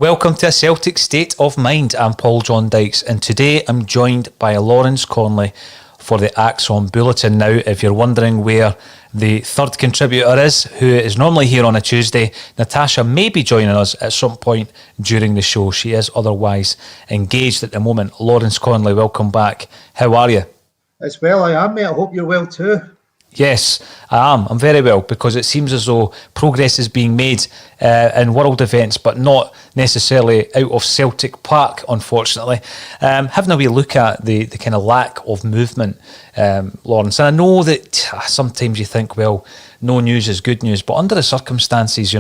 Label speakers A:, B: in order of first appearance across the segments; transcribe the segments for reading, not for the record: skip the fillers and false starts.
A: Welcome to A Celtic State of Mind. I'm Paul John Dykes, and today I'm joined by Lawrence Conley for the ACSOM Bulletin. Now, if you're wondering where the third contributor is, who is normally here on a Tuesday, Natasha may be joining us at some point during the show. She is otherwise engaged at the moment. Lawrence Conley, welcome back. How are you?
B: As well, I am, mate. I hope you're well too.
A: Yes, I am. I'm very well, because it seems as though progress is being made in world events, but not necessarily out of Celtic Park, unfortunately. Having a wee look at the kind of lack of movement, Lawrence, and I know that sometimes you think, well, no news is good news, but under the circumstances,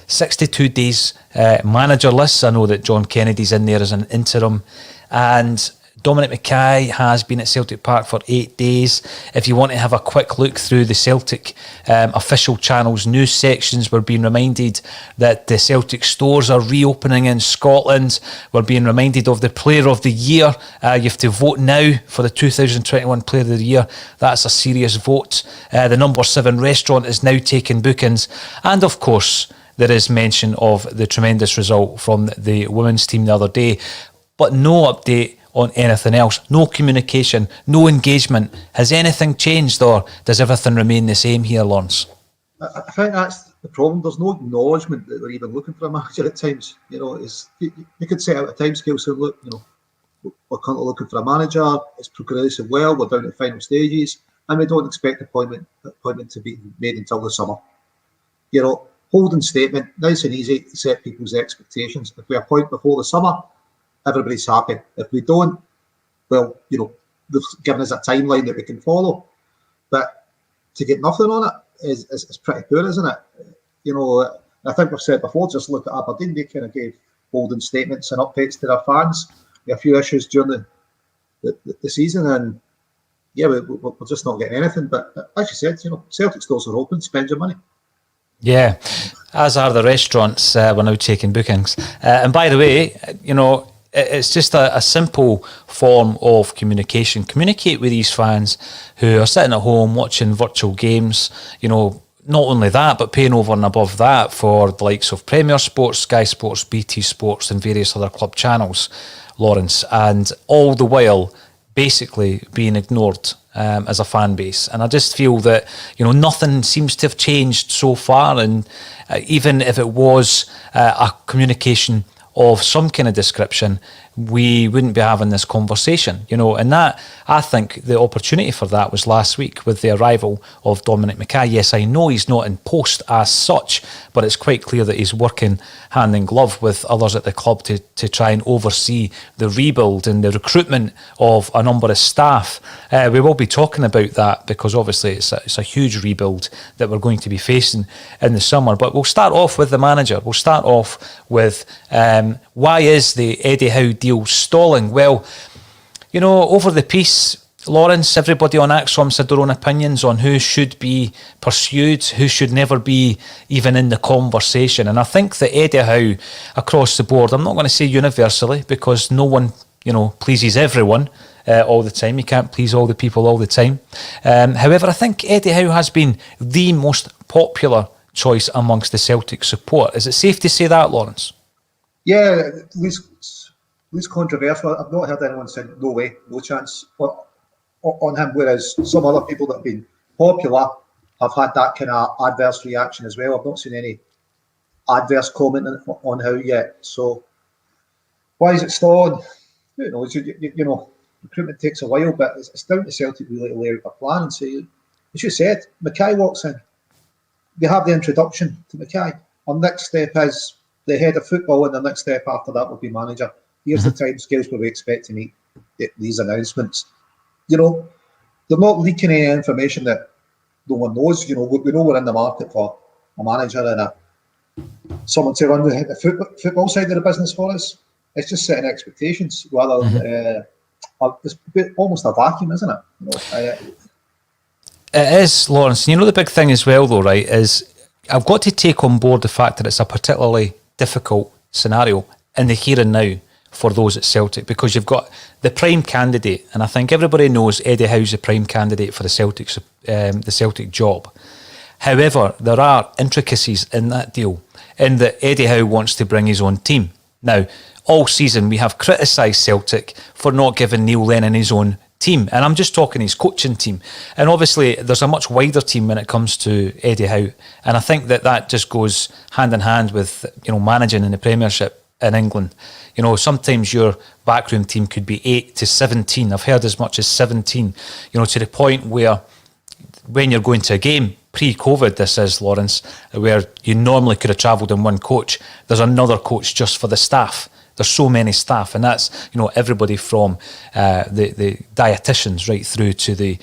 A: 62 days managerless. I know that John Kennedy's in there as an interim, and Dominic Mackay has been at Celtic Park for 8 days. If you want to have a quick look through the Celtic official channels news sections, we're being reminded that the Celtic stores are reopening in Scotland. We're being reminded of the Player of the Year. You have to vote now for the 2021 Player of the Year. That's a serious vote. The number 7 restaurant is now taking bookings. And of course, there is mention of the tremendous result from the women's team the other day. But no update on anything else, no communication, no engagement. Has anything changed, or does everything remain the same here, Lawrence?
B: I think that's the problem. There's no acknowledgement that we're even looking for a manager at times. You could set out a timescale saying, look, we're currently looking for a manager, it's progressing well, we're down to the final stages, and we don't expect appointment to be made until the summer. Holding statement, nice and easy to set people's expectations. If we appoint before the summer, everybody's happy. If we don't, well, they've given us a timeline that we can follow. But to get nothing on it is pretty poor, isn't it? I think we've said before, just look at Aberdeen. They kind of gave holding statements and updates to their fans. We had a few issues during the season, and yeah, we're just not getting anything. But as you said, Celtic stores are open, spend your money.
A: Yeah, as are the restaurants. We're now taking bookings. And by the way, it's just a simple form of communication. Communicate with these fans who are sitting at home watching virtual games. Not only that, but paying over and above that for the likes of Premier Sports, Sky Sports, BT Sports, and various other club channels, Lawrence, and all the while basically being ignored as a fan base. And I just feel that nothing seems to have changed so far, and even if it was a communication of some kind of description, we wouldn't be having this conversation, and that, I think the opportunity for that was last week with the arrival of Dominic Mackay. Yes, I know he's not in post as such, but it's quite clear that he's working hand in glove with others at the club to try and oversee the rebuild and the recruitment of a number of staff. We will be talking about that, because obviously it's a huge rebuild that we're going to be facing in the summer. But we'll start off with the manager. We'll start off with why is the Eddie Howe deal stalling? Well, over the piece, Lawrence, everybody on ACSOM said their own opinions on who should be pursued, who should never be even in the conversation. And I think that Eddie Howe, across the board, I'm not going to say universally, because no one, pleases everyone all the time. You can't please all the people all the time. However, I think Eddie Howe has been the most popular choice amongst the Celtic support. Is it safe to say that, Lawrence?
B: Yeah, least controversial. I've not heard anyone say no way, no chance on him, whereas some other people that have been popular have had that kind of adverse reaction as well. I've not seen any adverse comment on Howe yet. So why is it stalling? Who knows? Recruitment takes a while, but it's down to Celtic really to lay out a plan and say, as you said, Mackay walks in. They have the introduction to Mackay. Our next step is the head of football, and the next step after that will be manager. Here's the timescales where we expect to meet these announcements. They're not leaking any information that no one knows. We know we're in the market for a manager and someone to run the football side of the business for us. It's just setting expectations rather than it's almost a vacuum, isn't it?
A: It is, Lawrence. The big thing as well, though, right, is I've got to take on board the fact that it's a particularly difficult scenario in the here and now for those at Celtic, because you've got the prime candidate, and I think everybody knows Eddie Howe's the prime candidate for the Celtic job. However, there are intricacies in that deal, in that Eddie Howe wants to bring his own team. Now, all season we have criticised Celtic for not giving Neil Lennon his own team, and I'm just talking his coaching team. And obviously there's a much wider team when it comes to Eddie Howe, and I think that just goes hand in hand with, you know, managing in the Premiership in England. You know, sometimes your backroom team could be 8 to 17. I've heard as much as 17, you know, to the point where when you're going to a game, pre-COVID this is, Lawrence, where you normally could have travelled in one coach, there's another coach just for the staff. There's so many staff, and that's, you know, everybody from the dietitians right through to the,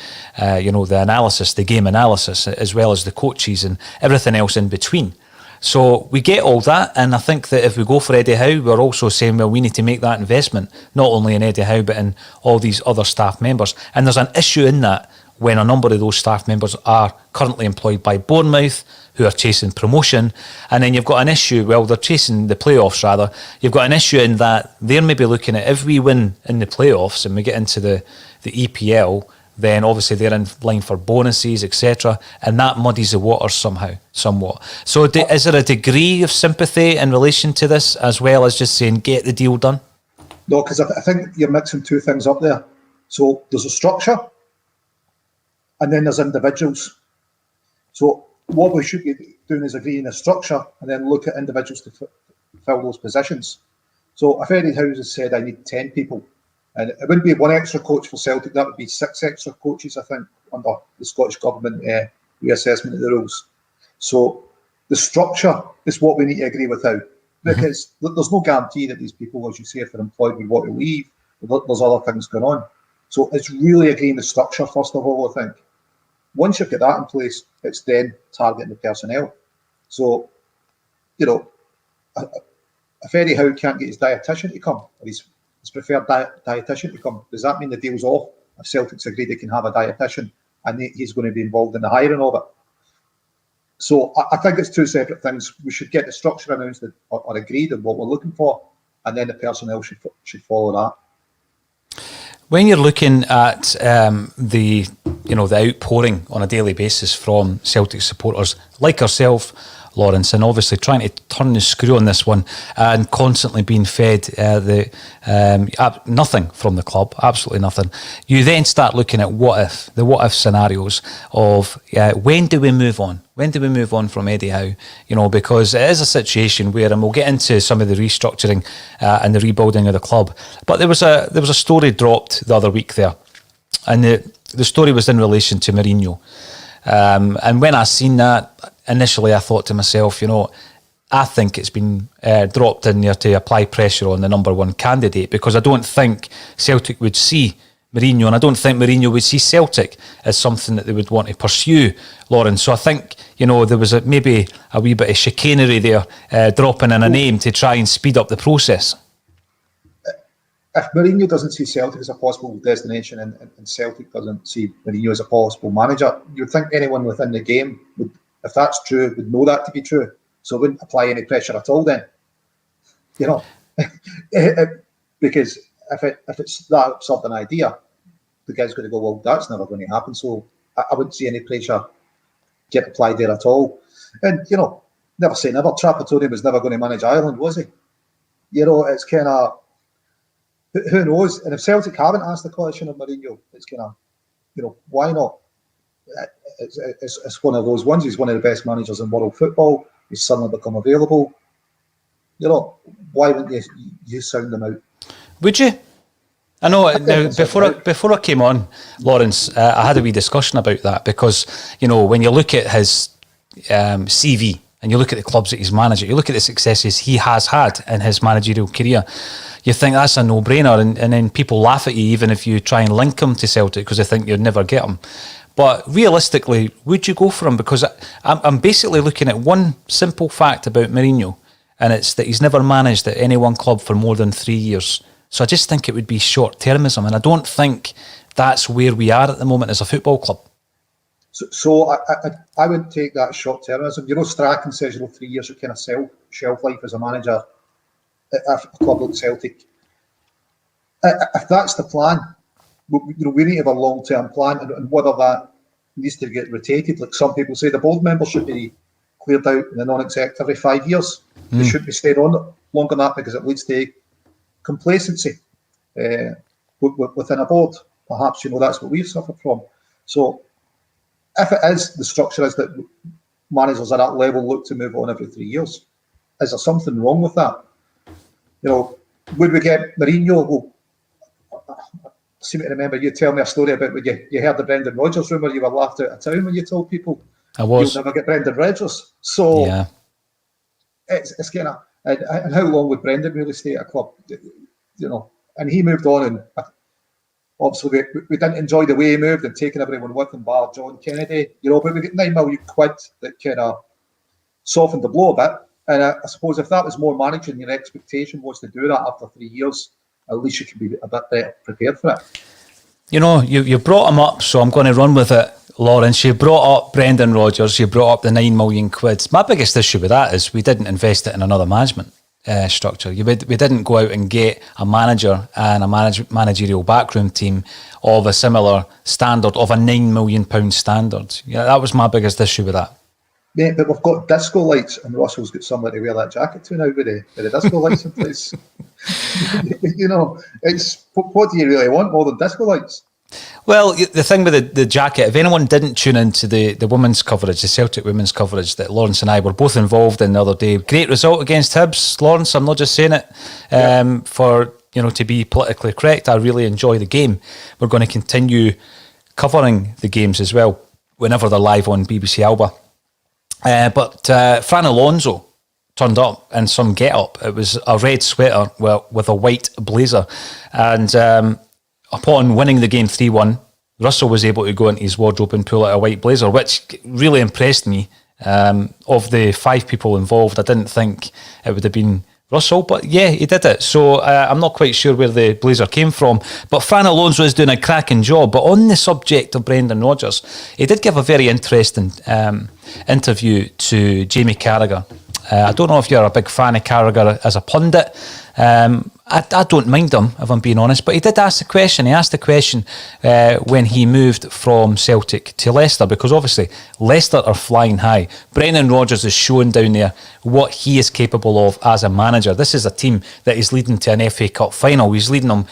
A: you know, the analysis, the game analysis, as well as the coaches and everything else in between. So we get all that, and I think that if we go for Eddie Howe, we're also saying, well, we need to make that investment, not only in Eddie Howe, but in all these other staff members. And there's an issue in that when a number of those staff members are currently employed by Bournemouth, who are chasing promotion, and then you've got an issue, well, they're chasing the playoffs rather, you've got an issue in that they're maybe looking at, if we win in the playoffs and we get into the EPL, then obviously they're in line for bonuses, etc., and that muddies the waters somewhat. So is there a degree of sympathy in relation to this, as well as just saying, get the deal done?
B: No, because I think you're mixing two things up there. So there's a structure, and then there's individuals. So what we should be doing is agreeing a structure and then look at individuals to fill those positions. So if Eddie Howe has said, I need 10 people, and it wouldn't be one extra coach for Celtic, that would be 6 extra coaches, I think, under the Scottish Government reassessment of the rules. So the structure is what we need to agree with Howe, because there's no guarantee that these people, as you say, if they're employed, would want to leave. There's other things going on. So it's really agreeing the structure, first of all, I think. Once you've got that in place, it's then targeting the personnel. So, you know, if Eddie Howe can't get his dietitian to come, or his preferred dietitian to come, does that mean the deal's off? If Celtic's agreed they can have a dietitian and he's going to be involved in the hiring of it. So I think it's two separate things. We should get the structure announced or agreed on what we're looking for, and then the personnel should follow that.
A: When you're looking at the outpouring on a daily basis from Celtic supporters like ourselves, Lawrence, and obviously trying to turn the screw on this one and constantly being fed nothing from the club, absolutely nothing. You then start looking at the what if scenarios of when do we move on? When do we move on from Eddie Howe? You know, because it is a situation where, and we'll get into some of the restructuring and the rebuilding of the club, but there was a story dropped the other week there, and the story was in relation to Mourinho. And when I seen that, initially I thought to myself, you know, I think it's been dropped in there to apply pressure on the number one candidate, because I don't think Celtic would see Mourinho, and I don't think Mourinho would see Celtic as something that they would want to pursue, Lawrence. So I think, you know, there was maybe a wee bit of chicanery there, dropping in a name to try and speed up the process.
B: If Mourinho doesn't see Celtic as a possible destination and Celtic doesn't see Mourinho as a possible manager, you'd think anyone within the game would, if that's true, would know that to be true. So it wouldn't apply any pressure at all then. You know, because if it's that absurd an idea, the guy's going to go, well, that's never going to happen. So I wouldn't see any pressure get applied there at all. And, you know, never say never. Trapattoni was never going to manage Ireland, was he? You know, it's kind of, who knows? And if Celtic haven't asked the question of Mourinho, it's kind of, you know, why not? It's one of those ones. He's one of the best managers in world football. He's suddenly become available. You know, why wouldn't you sound them out?
A: Would you? I know. Now, before I came on, Lawrence, I had a wee discussion about that, because, you know, when you look at his CV and you look at the clubs that he's managed, you look at the successes he has had in his managerial career, you think that's a no-brainer, and then people laugh at you even if you try and link him to Celtic, because they think you'd never get him. But realistically, would you go for him? Because I'm basically looking at one simple fact about Mourinho, and it's that he's never managed at any one club for more than 3 years. So I just think it would be short-termism, and I don't think that's where we are at the moment as a football club.
B: So I would take that short-termism. You know, Strachan says, you know, 3 years of kind of shelf life as a manager at a club like Celtic. If that's the plan, you know, we need to have a long-term plan, and whether that needs to get rotated, like some people say, the board members should be cleared out and the non-exec every 5 years. They should be stayed on longer than that because it leads to complacency within a board. Perhaps, that's what we've suffered from. So if it is, the structure is that managers at that level look to move on every 3 years, is there something wrong with that? Would we get Mourinho? Well, I seem to remember you tell me a story about when you heard the Brendan Rodgers rumour, you were laughed out of town when you told people you'll never get Brendan Rodgers. So
A: yeah.
B: It's kind of, and how long would Brendan really stay at a club? And he moved on, and obviously we didn't enjoy the way he moved and taking everyone with him, bar John Kennedy, but we got £9 million that kind of softened the blow a bit. And I suppose if that was more managing, your expectation was to do that after 3 years, at least you could be a bit better prepared for it.
A: You brought him up, so I'm going to run with it, Lawrence. You brought up Brendan Rodgers, you brought up the £9 million. My biggest issue with that is we didn't invest it in another management structure. We didn't go out and get a manager and a managerial backroom team of a similar standard, of a £9 million standard. That was my biggest issue with that.
B: Yeah, but we've got disco lights, and Russell's got somebody to wear that jacket to now with the disco lights in place. It's what do you really want more than disco lights?
A: Well, the thing with the jacket, if anyone didn't tune into the women's coverage, the Celtic women's coverage that Lawrence and I were both involved in the other day, great result against Hibs, Lawrence. I'm not just saying it for to be politically correct. I really enjoy the game. We're going to continue covering the games as well whenever they're live on BBC Alba. But Fran Alonso turned up in some get-up. It was a red sweater with a white blazer. And upon winning the game 3-1, Russell was able to go into his wardrobe and pull out a white blazer, which really impressed me. Of the 5 people involved, I didn't think it would have been Russell, but yeah, he did it. So I'm not quite sure where the blazer came from. But Fran Alonso is doing a cracking job. But on the subject of Brendan Rodgers, he did give a very interesting interview to Jamie Carragher. I don't know if you're a big fan of Carragher as a pundit. I don't mind him, if I'm being honest, but he did ask the question. He asked the question when he moved from Celtic to Leicester, because obviously Leicester are flying high. Brendan Rodgers is showing down there what he is capable of as a manager. This is a team that is leading to an FA Cup final. He's leading them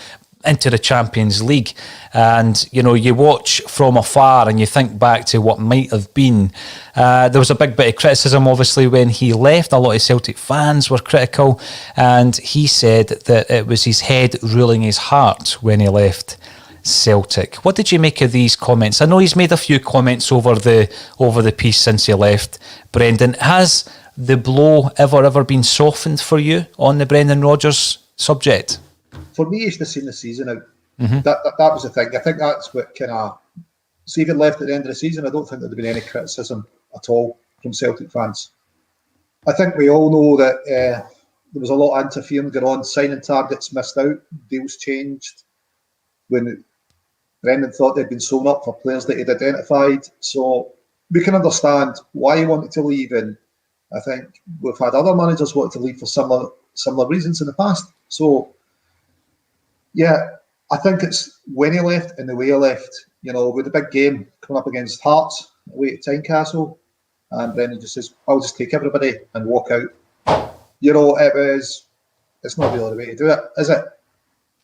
A: into the Champions League, and you watch from afar and you think back to what might have been. There was a big bit of criticism obviously when he left. A lot of Celtic fans were critical, and he said that it was his head ruling his heart when he left Celtic. What did you make of these comments? I know he's made a few comments over the piece since he left. Brendan, has the blow ever been softened for you on the Brendan Rodgers subject?
B: For me, it's just seen the season out. Mm-hmm. That was the thing. I think that's what kind of... So even left at the end of the season, I don't think there'd have been any criticism at all from Celtic fans. I think we all know that there was a lot of interference going on. Signing targets missed out. Deals changed when Brendan thought they'd been sewn up for players that he'd identified. So we can understand why he wanted to leave, and I think we've had other managers wanted to leave for similar reasons in the past. So yeah, I think it's when he left and the way he left. With the big game coming up against Hearts away at Tynecastle, and Brendan just says, "I'll just take everybody and walk out." It's not really the way to do it, is it?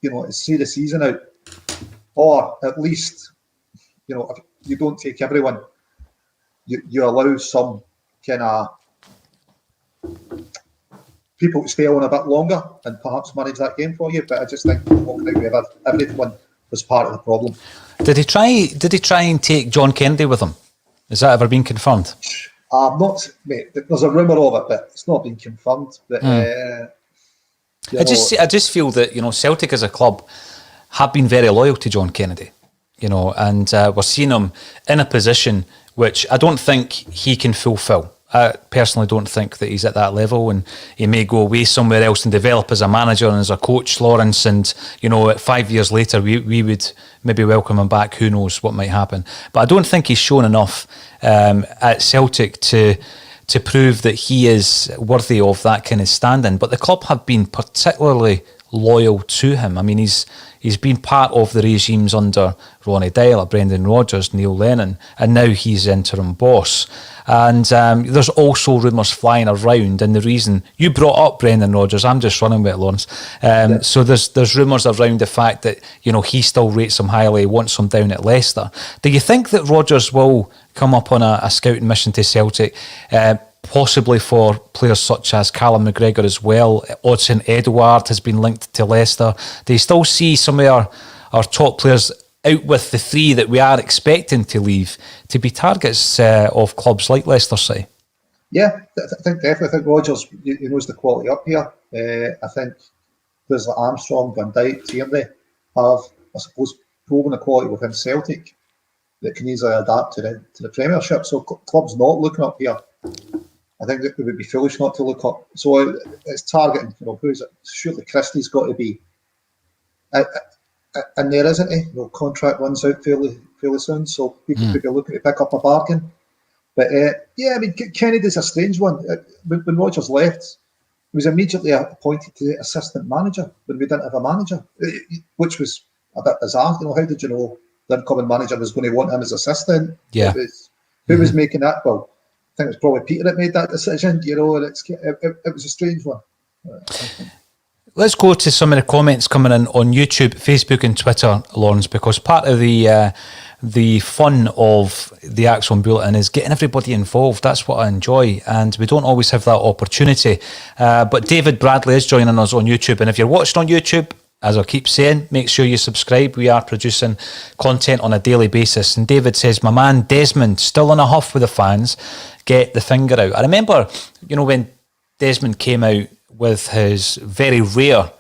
B: To see the season out, or at least, if you don't take everyone, you allow some kind of people to stay on a bit longer and perhaps manage that game for you. But I just think walking out with everyone was part of the problem.
A: Did he try and take John Kennedy with him? Has that ever been confirmed?
B: Mate, there's a rumour of it, but it's not been confirmed. But
A: I just feel that Celtic as a club have been very loyal to John Kennedy, and we're seeing him in a position which I don't think he can fulfil. I personally don't think that he's at that level, and he may go away somewhere else and develop as a manager and as a coach, Lawrence, and 5 years later we would maybe welcome him back. Who knows what might happen, but I don't think he's shown enough at Celtic to prove that he is worthy of that kind of standing. But the club have been particularly loyal to him. I mean, he's been part of the regimes under Ronnie Dyler, Brendan Rodgers, Neil Lennon, and now he's interim boss. And there's also rumours flying around, and the reason you brought up Brendan Rodgers, I'm just running with it, Lawrence. So there's rumours around the fact that, you know, he still rates him highly, wants him down at Leicester. Do you think that Rodgers will come up on a scouting mission to Celtic, possibly for players such as Callum McGregor as well? Odsonne Edouard has been linked to Leicester. Do you still see some of our top players out with the three that we are expecting to leave to be targets of clubs like Leicester City?
B: Yeah, I think definitely. I think Rodgers, he knows the quality up here. I think there's like Armstrong, Van Dijk, Tierney have, I suppose, proven the quality within Celtic that can easily adapt to the Premiership. So clubs not looking up here, I think it would be foolish not to look up. So it's targeting, you know, who is it? Surely Christie's got to be in there, isn't he? You know, contract runs out fairly soon, so people could be looking to pick up a bargain. But yeah, I mean, Kennedy's a strange one. When Rodgers left, he was immediately appointed to assistant manager when we didn't have a manager, which was a bit bizarre. You know, how did you know the incoming manager was going to want him as assistant?
A: Yeah.
B: Who was making that? Well, I think it was probably Peter that made that decision, you know, and it was a strange one.
A: Let's go to some of the comments coming in on YouTube, Facebook and Twitter, Lawrence, because part of the fun of the ACSOM Bulletin is getting everybody involved. That's what I enjoy, and we don't always have that opportunity. But David Bradley is joining us on YouTube, and if you're watching on YouTube, as I keep saying, make sure you subscribe. We are producing content on a daily basis. And David says, my man Desmond, still in a huff with the fans, get the finger out. I remember, you know, when Desmond came out with his very rare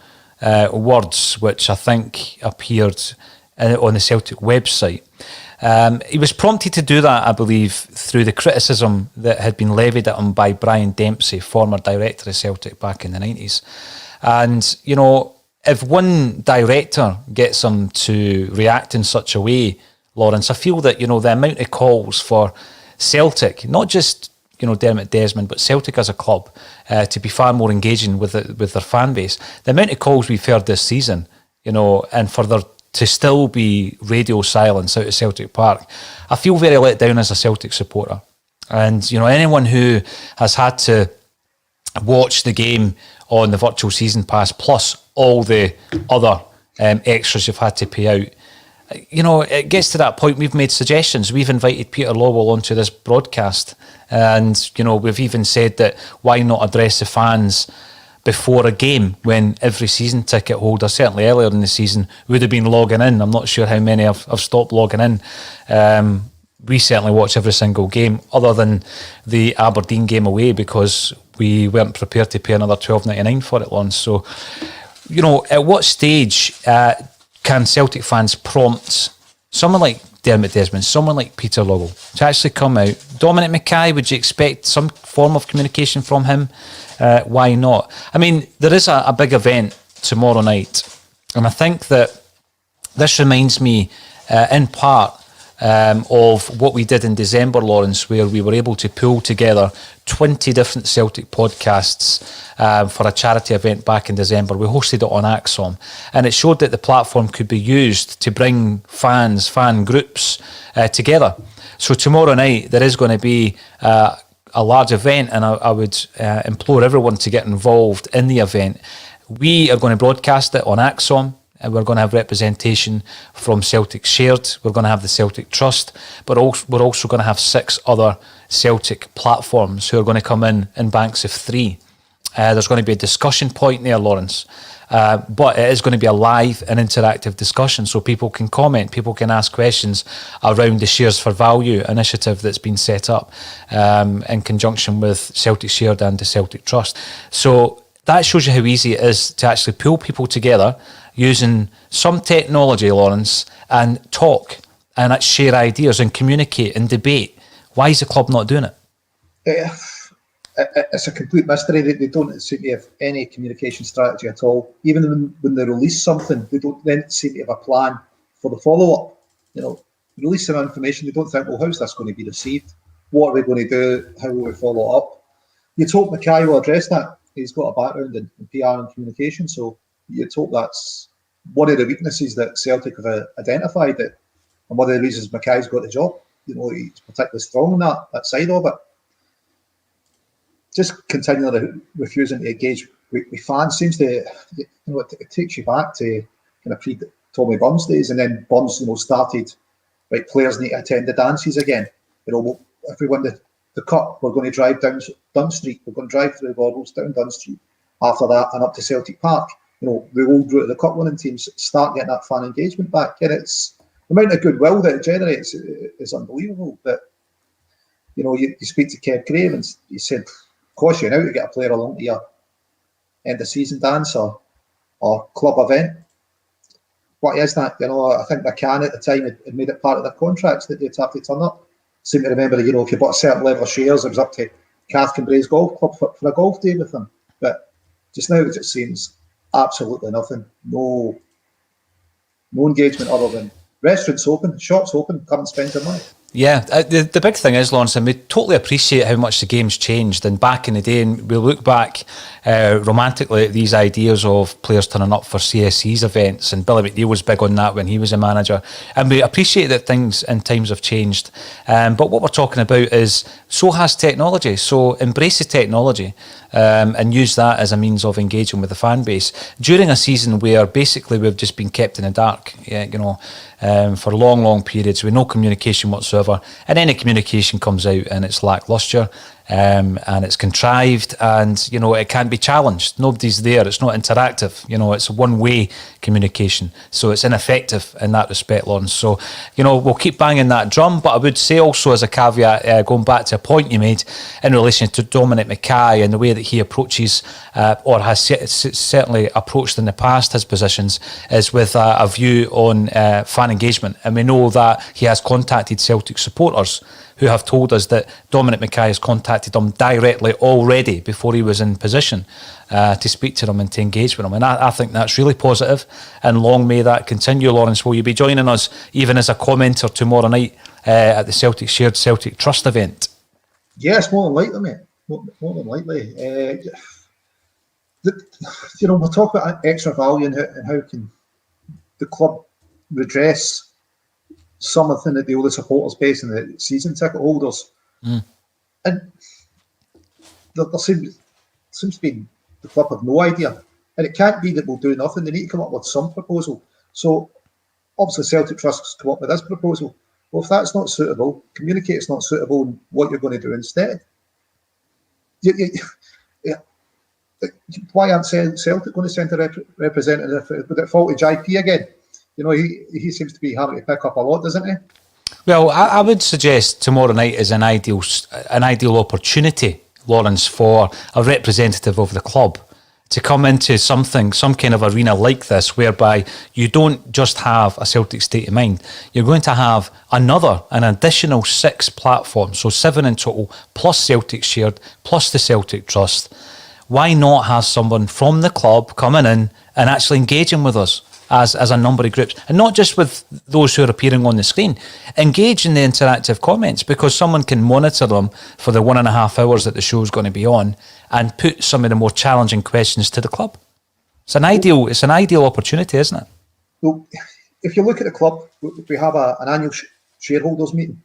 A: words, which I think appeared on the Celtic website. He was prompted to do that, I believe, through the criticism that had been levied at him by Brian Dempsey, former director of Celtic back in the 90s. And, you know, if one director gets him to react in such a way, Lawrence, I feel that, you know, the amount of calls for Celtic, not just, you know, Dermot Desmond, but Celtic as a club, to be far more engaging with their fan base. The amount of calls we've heard this season, you know, and for there to still be radio silence out of Celtic Park, I feel very let down as a Celtic supporter. And, you know, anyone who has had to watch the game on the virtual season pass, plus all the other extras you've had to pay out, you know, it gets to that point. We've made suggestions. We've invited Peter Lawwell onto this broadcast, and, you know, we've even said that why not address the fans before a game when every season ticket holder, certainly earlier in the season, would have been logging in. I'm not sure how many have stopped logging in. We certainly watch every single game, other than the Aberdeen game away, because we weren't prepared to pay another $12.99 for it, Lawrence. So, you know, at what stage can Celtic fans prompt someone like Dermot Desmond, someone like Peter Lawwell to actually come out? Dominic Mackay, would you expect some form of communication from him? Why not? I mean, there is a big event tomorrow night, and I think that this reminds me in part of what we did in December, Lawrence, where we were able to pull together 20 different Celtic podcasts for a charity event back in December. We hosted it on ACSOM, and it showed that the platform could be used to bring fan groups together. So tomorrow night there is going to be a large event, and I would implore everyone to get involved in the event. We are going to broadcast it on ACSOM. And we're going to have representation from Celtic Shared. We're going to have the Celtic Trust, but we're also going to have 6 other Celtic platforms who are going to come in banks of 3. There's going to be a discussion point there, Lawrence, but it is going to be a live and interactive discussion, so people can comment, people can ask questions around the Shares for Value initiative that's been set up in conjunction with Celtic Shared and the Celtic Trust. So that shows you how easy it is to actually pull people together using some technology, Lawrence, and talk and share ideas and communicate and debate. Why is the club not doing it?
B: It's a complete mystery. They don't seem to have any communication strategy at all. Even when they release something, they don't then seem to have a plan for the follow-up. You know, release some information, they don't think, well, how's this going to be received? What are we going to do? How will we follow up? You'd hope Mackay will address that. He's got a background in PR and communication, so you'd hope that's one of the weaknesses that Celtic have identified, and one of the reasons Mackay's got the job. He's particularly strong on that side of it. Just continually refusing to engage with fans seems to, it takes you back to kind of pre-Tommy Burns days, and then Burns, started, right, players need to attend the dances again. If we win the cup, we're going to drive down Dun Street, we're going to drive through the Gorbals down Dun Street, after that and up to Celtic Park. The old route of the cup winning teams start getting that fan engagement back, and it's the amount of goodwill that it generates is unbelievable. But you speak to Kev Graham and he said, cost you now to get a player along to your end of season dance or club event. What is that? I think McCann at the time had made it part of their contracts that they'd have to turn up. Seem to remember, if you bought a certain level of shares, it was up to Cathcombrae's Golf Club for a golf day with them. But just now it just seems absolutely nothing. No engagement other than restaurants open, shops open, come and spend your money.
A: Yeah, the big thing is, Lawrence, and we totally appreciate how much the game's changed. And back in the day, and we look back romantically at these ideas of players turning up for CSC's events, and Billy McNeil was big on that when he was a manager. And we appreciate that things and times have changed. But what we're talking about is, so has technology. So embrace the technology and use that as a means of engaging with the fan base during a season where basically we've just been kept in the dark, for long periods with no communication whatsoever, and any communication comes out and it's lacklustre, and it's contrived, and it can't be challenged. Nobody's there. It's not interactive. It's a one-way communication, so it's ineffective in that respect, Lawrence. So we'll keep banging that drum, but I would say also as a caveat, going back to a point you made in relation to Dominic Mackay and the way that he approaches or has certainly approached in the past his positions is with a view on fan engagement, and we know that he has contacted Celtic supporters who have told us that Dominic Mackay has contacted them directly already before he was in position to speak to them and to engage with them. And I think that's really positive, and long may that continue. Lawrence, will you be joining us even as a commenter tomorrow night at the Celtic Shared Celtic Trust event?
B: Yes, more than likely, mate. More than likely. We'll talk about extra value and how can the club redress something that the older supporters base and the season ticket holders. And there seems to be the club have no idea. And it can't be that we'll do nothing. They need to come up with some proposal. So obviously Celtic Trust has come up with this proposal. Well, if that's not suitable, communicate it's not suitable and what you're going to do instead. Why aren't Celtic going to send a representative with that faulty IP again? He seems to be having to pick up a lot, doesn't he?
A: Well, I would suggest tomorrow night is an ideal opportunity, Lawrence, for a representative of the club to come into some kind of arena like this, whereby you don't just have a Celtic state of mind. You're going to have an additional 6 platforms, so 7 in total, plus Celtic Shared, plus the Celtic Trust. Why not have someone from the club coming in and actually engaging with us as a number of groups, and not just with those who are appearing on the screen? Engage in the interactive comments, because someone can monitor them for the 1.5 hours that the show's going to be on and put some of the more challenging questions to the club. It's an ideal opportunity, isn't it?
B: Well, if you look at the club, we have an annual shareholders meeting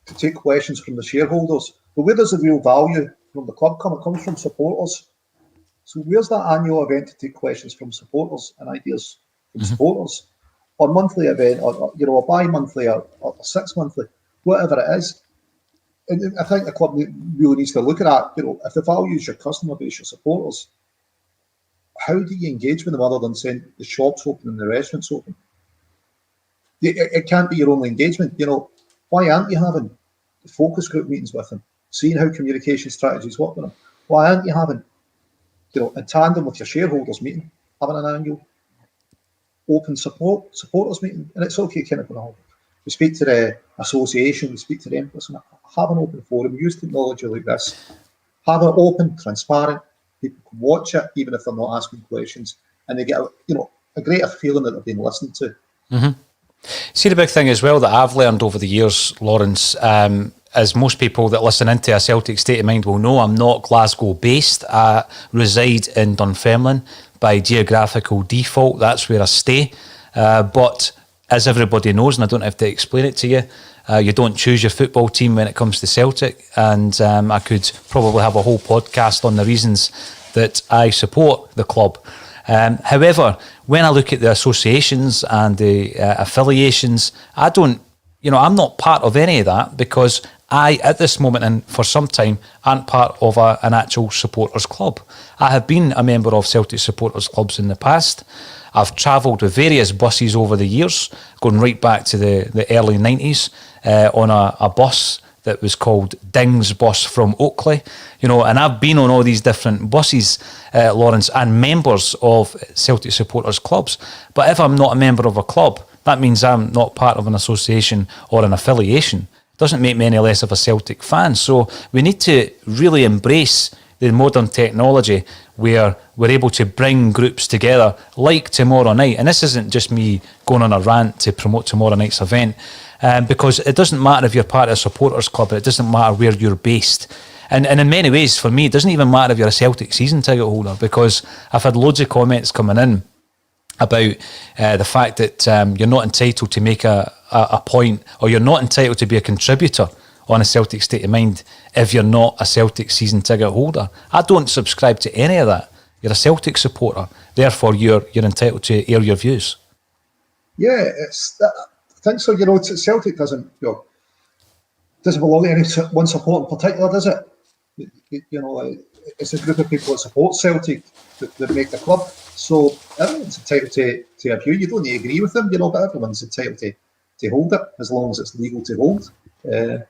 B: to take questions from the shareholders. But where does the real value from the club come? It comes from supporters. So where's that annual event to take questions from supporters and ideas from supporters? Or monthly event, or a bi-monthly or 6-monthly, whatever it is. And I think the club really needs to look at that. If the value is your customer base, your supporters, how do you engage with them other than saying the shop's open and the restaurant's open? It can't be your only engagement. Why aren't you having focus group meetings with them, seeing how communication strategies work with them? Why aren't you having, in tandem with your shareholders meeting, having an annual open supporters meeting? And it's okay, kind of going on. We speak to the association, we speak to them. Listen, have an open forum, use technology like this. Have it open, transparent. People can watch it, even if they're not asking questions, and they get a greater feeling that they're being listened to.
A: Mm-hmm. See, the big thing as well that I've learned over the years, Lawrence, as most people that listen into a Celtic State of Mind will know, I'm not Glasgow based. I reside in Dunfermline, by geographical default. That's where I stay. But as everybody knows, and I don't have to explain it to you, you don't choose your football team when it comes to Celtic. And I could probably have a whole podcast on the reasons that I support the club. However, when I look at the associations and the affiliations, I'm not part of any of that, because I, at this moment and for some time, aren't part of an actual supporters club. I have been a member of Celtic supporters clubs in the past. I've travelled with various buses over the years, going right back to the early 90s, on a bus that was called Ding's Bus from Oakley, and I've been on all these different buses, Lawrence, and members of Celtic supporters clubs. But if I'm not a member of a club, that means I'm not part of an association or an affiliation. It doesn't make me any less of a Celtic fan. So we need to really embrace the modern technology where we're able to bring groups together like tomorrow night. And this isn't just me going on a rant to promote tomorrow night's event, because it doesn't matter if you're part of a supporters club, it doesn't matter where you're based. And in many ways, for me, it doesn't even matter if you're a Celtic season ticket holder, because I've had loads of comments coming in about the fact that you're not entitled to make a point, or you're not entitled to be a contributor on a Celtic State of Mind if you're not a Celtic season ticket holder. I don't subscribe to any of that. You're a Celtic supporter, therefore you're entitled to air your views.
B: Yeah, I think so. Celtic doesn't belong to any one support in particular, does it? It's a group of people that support Celtic that make the club. So everyone's entitled to a view. You don't need to agree with them, but everyone's entitled to hold it as long as it's legal to hold. The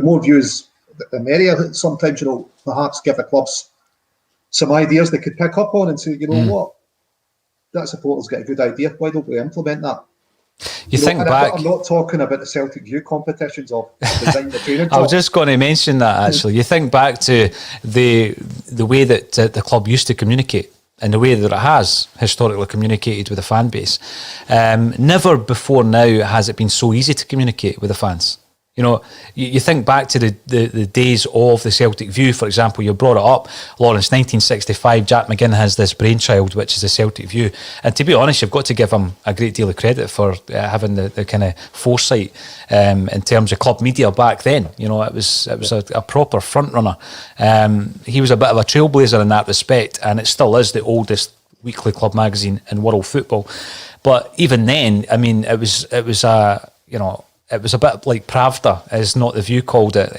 B: more views, the merrier. Sometimes, perhaps give the clubs some ideas they could pick up on and say, what, that supporter's got a good idea. Why don't we implement that?
A: You think back.
B: I'm not talking about the Celtic View competitions or design the training.
A: I was just going to mention that, actually. You think back to the way that the club used to communicate, and the way that it has historically communicated with the fan base. Never before now has it been so easy to communicate with the fans. You think back to the days of the Celtic View, for example. You brought it up, Lawrence, 1965, Jack McGinn has this brainchild, which is the Celtic View. And to be honest, you've got to give him a great deal of credit for having the kind of foresight in terms of club media back then. It was a proper front runner. He was a bit of a trailblazer in that respect, and it still is the oldest weekly club magazine in world football. But even then, I mean, it was it was a bit like Pravda, as Not the View called it,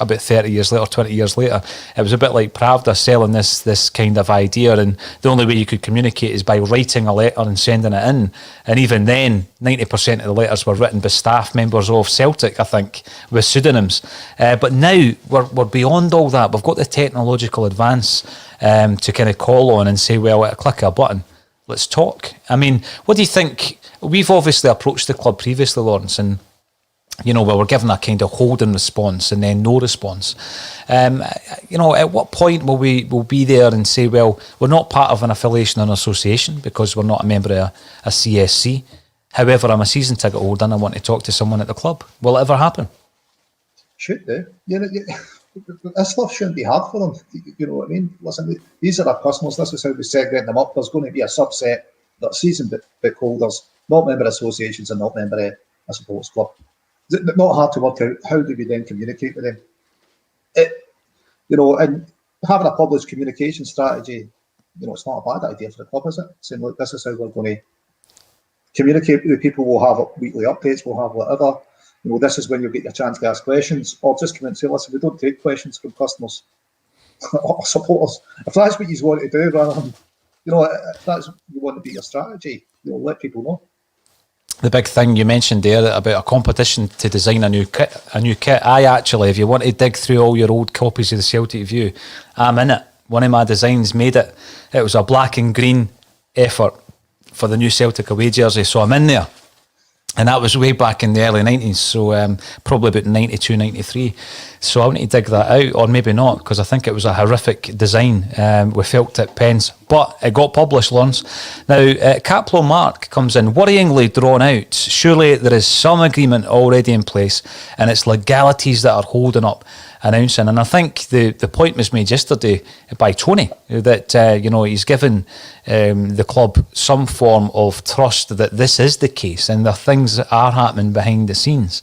A: about 30 years later, 20 years later. It was a bit like Pravda selling this kind of idea, and the only way you could communicate is by writing a letter and sending it in. And even then, 90% of the letters were written by staff members of Celtic, I think, with pseudonyms. But now we're beyond all that. We've got the technological advance to kind of call on and say, well, at a click of a button, let's talk. I mean, what do you think? We've obviously approached the club previously, Lawrence, and we were given a kind of holding response and then no response. At what point will we be there and say, well, we're not part of an affiliation or an association because we're not a member of a CSC. However, I'm a season ticket holder and I want to talk to someone at the club. Will it ever happen?
B: Should do. This stuff shouldn't be hard for them. You know what I mean? Listen, these are our customers. This is how we segregate them up. There's going to be a subset that are season book holders, not member associations and not member of a supporters club. Not hard to work out. How do we then communicate with them? And having a published communication strategy, it's not a bad idea for the club, is it? Saying, look, this is how we're going to communicate with people. We'll have weekly updates. We'll have whatever. This is when you'll get your chance to ask questions, or just come in and say, listen, we don't take questions from customers or supporters. If that's what you want to do, rather than, if that's what you want to be your strategy, let people know.
A: The big thing you mentioned there about a competition to design a new kit. I actually, if you want to dig through all your old copies of the Celtic View, I'm in it. One of my designs made it. It was a black and green effort for the new Celtic away jersey, so I'm in there. And that was way back in the early 90s, so probably about 92, 93. So I'll need to dig that out, or maybe not, because I think it was a horrific design with felt tip pens. But it got published, Lawrence. Now, Caplo Mark comes in, worryingly drawn out. Surely there is some agreement already in place, and it's legalities that are holding up announcing. And I think the point was made yesterday by Tony that he's given the club some form of trust that this is the case, and there are things that are happening behind the scenes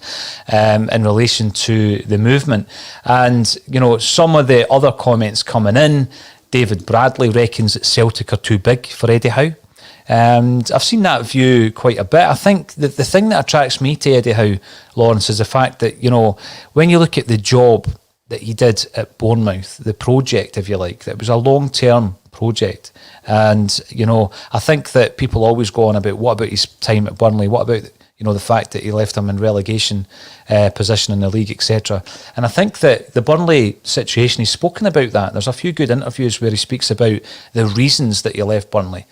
A: in relation to the movement. And some of the other comments coming in, David Bradley reckons that Celtic are too big for Eddie Howe. And I've seen that view quite a bit. I think that the thing that attracts me to Eddie Howe, Lawrence, is the fact that, when you look at the job that he did at Bournemouth, the project, if you like, that was a long-term project. And, I think that people always go on about what about his time at Burnley, what about the fact that he left them in relegation position in the league, etc. And I think that the Burnley situation, he's spoken about that. There's a few good interviews where he speaks about the reasons that he left Burnley.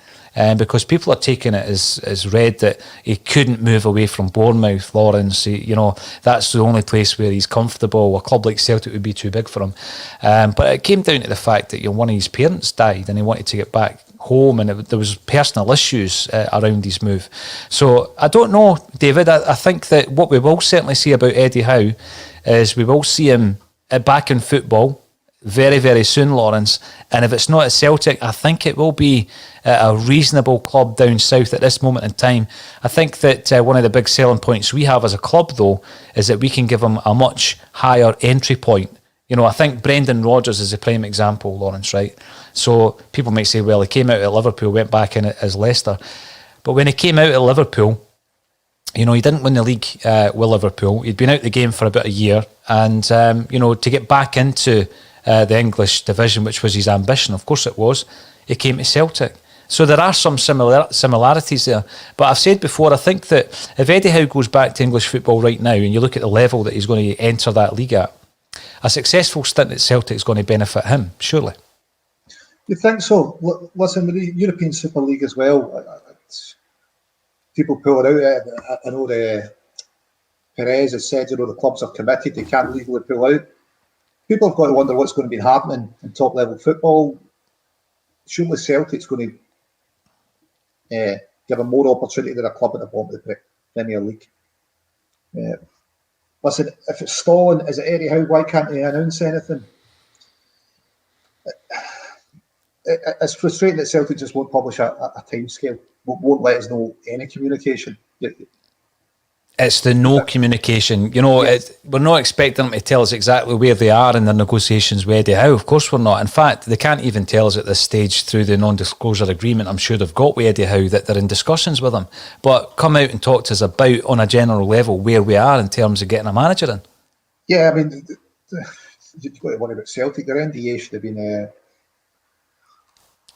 A: Because people are taking it as read that he couldn't move away from Bournemouth, Lawrence. That's the only place where he's comfortable. A club like Celtic would be too big for him. But it came down to the fact that one of his parents died and he wanted to get back home, and there was personal issues around his move. So I don't know, David. I think that what we will certainly see about Eddie Howe is we will see him back in football very, very soon, Lawrence. And if it's not at Celtic, I think it will be a reasonable club down south at this moment in time. I think that one of the big selling points we have as a club, though, is that we can give him a much higher entry point. I think Brendan Rodgers is a prime example, Lawrence, right? So people might say, well, he came out at Liverpool, went back in as Leicester. But when he came out at Liverpool, he didn't win the league with Liverpool. He'd been out the game for about a year. And, to get back into the English division, which was his ambition, of course it was, he came to Celtic. So there are some similarities there. But I've said before, I think that if Eddie Howe goes back to English football right now, and you look at the level that he's going to enter that league at, a successful stint at Celtic is going to benefit him, surely.
B: You think so? Listen, with the European Super League as well, people pull it out. I know Perez has said, the clubs are committed, they can't legally pull out. People have got to wonder what's going to be happening in top level football. Surely Celtic's going to give them more opportunity than a club at the bottom of the Premier League. Listen, if it's stalling, is it Eddie Howe? Why can't he announce anything? It's frustrating that Celtic just won't publish a timescale, won't let us know any communication.
A: It's the no communication. We're not expecting them to tell us exactly where they are in their negotiations with Eddie Howe. Of course we're not. In fact, they can't even tell us at this stage through the non-disclosure agreement I'm sure they've got with Eddie Howe that they're in discussions with him. But come out and talk to us about, on a general level, where we are in terms of getting a manager in.
B: Yeah, I mean, you've got to worry about Celtic. Their NDA should have been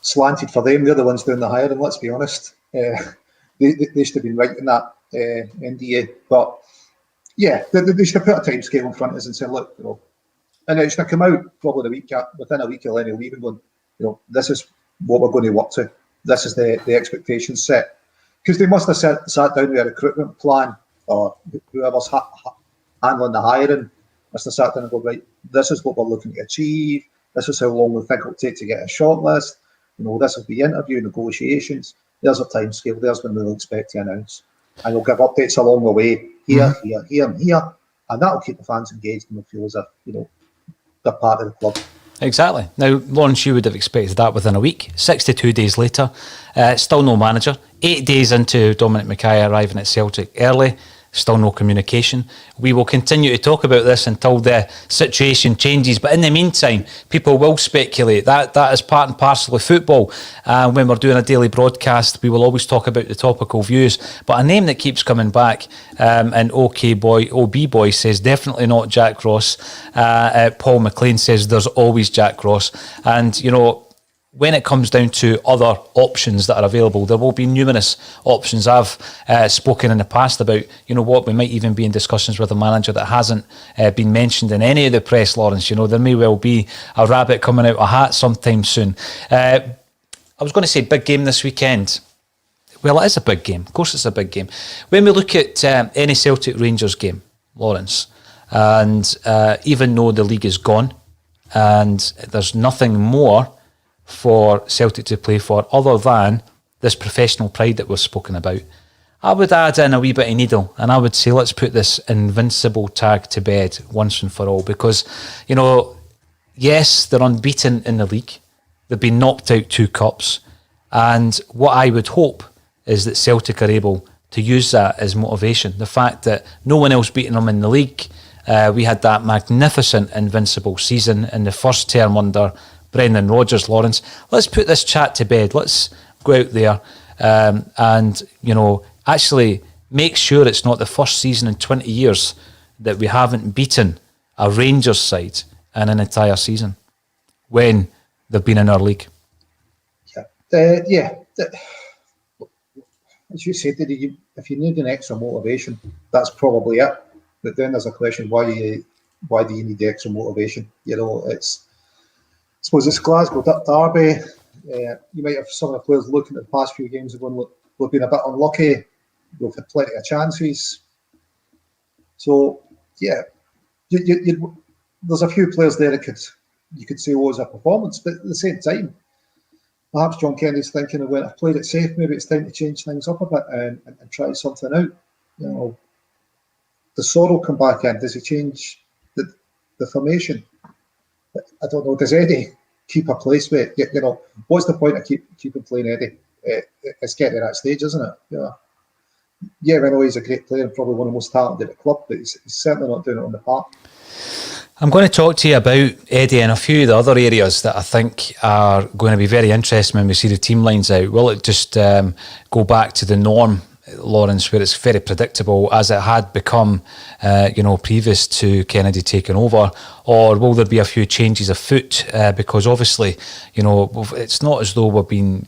B: slanted for them. They're the ones doing the hiring, let's be honest. They should have been writing that NDA, but yeah, they should have put a time scale in front of us and said, look, and it should have come out probably within a week of Lenny leaving, going, this is what we're going to work to. This is the expectations set, because they must have sat down with a recruitment plan, or whoever's handling the hiring must have sat down and go, right, this is what we're looking to achieve. This is how long we think it'll take to get a shortlist. This will be interview negotiations. There's a time scale. There's when we'll expect to announce. And we'll give updates along the way, here, and here. And that'll keep the fans engaged and they'll feel as if, they're part of the club.
A: Exactly. Now, Lawrence, you would have expected that within a week. 62 days later, still no manager. 8 days into Dominic Mackay arriving at Celtic early, still no communication. We will continue to talk about this until the situation changes. But in the meantime, people will speculate. That is part and parcel of football. When we're doing a daily broadcast, we will always talk about the topical views. But a name that keeps coming back, and OB Boy says definitely not Jack Ross. Paul McLean says there's always Jack Ross. And, when it comes down to other options that are available, there will be numerous options. I've spoken in the past about, we might even be in discussions with a manager that hasn't been mentioned in any of the press, Lawrence. There may well be a rabbit coming out of a hat sometime soon. I was going to say big game this weekend. Well, it is a big game. Of course it's a big game. When we look at any Celtic Rangers game, Lawrence, and even though the league is gone and there's nothing more for Celtic to play for other than this professional pride that we've spoken about, I would add in a wee bit of needle, and I would say let's put this invincible tag to bed once and for all, because, you know, yes, they're unbeaten in the league. They've been knocked out 2 cups. And what I would hope is that Celtic are able to use that as motivation. The fact that no one else beating them in the league. We had that magnificent invincible season in the first term under Brendan Rodgers, Lawrence. Let's put this chat to bed. Let's go out there and, you know, actually make sure it's not the first season in 20 years that we haven't beaten a Rangers side in an entire season when they've been in our league.
B: As you said, if you need an extra motivation, that's probably it. But then there's a question: why do you need the extra motivation? You know, I suppose it's Glasgow derby. You might have some of the players looking at the past few games and going, "Look, we've been a bit unlucky. We've had plenty of chances." So yeah, there's a few players there that you could say was a performance, but at the same time, perhaps John Kennedy's thinking of, I've played it safe, maybe it's time to change things up a bit and try something out. You know, does Sorrell come back in? Does he change the formation? I don't know. Does Eddie keep a place with it? You know, what's the point of keeping playing Eddie? It's getting to that stage, isn't it? Yeah, I know he's a great player and probably one of the most talented at the club, but he's certainly not doing it on the park.
A: I'm going to talk to you about Eddie and a few of the other areas that I think are going to be very interesting when we see the team lines out. Will it just go back to the norm, Lawrence, where it's very predictable as it had become, previous to Kennedy taking over, or will there be a few changes afoot? Because obviously, it's not as though we've been,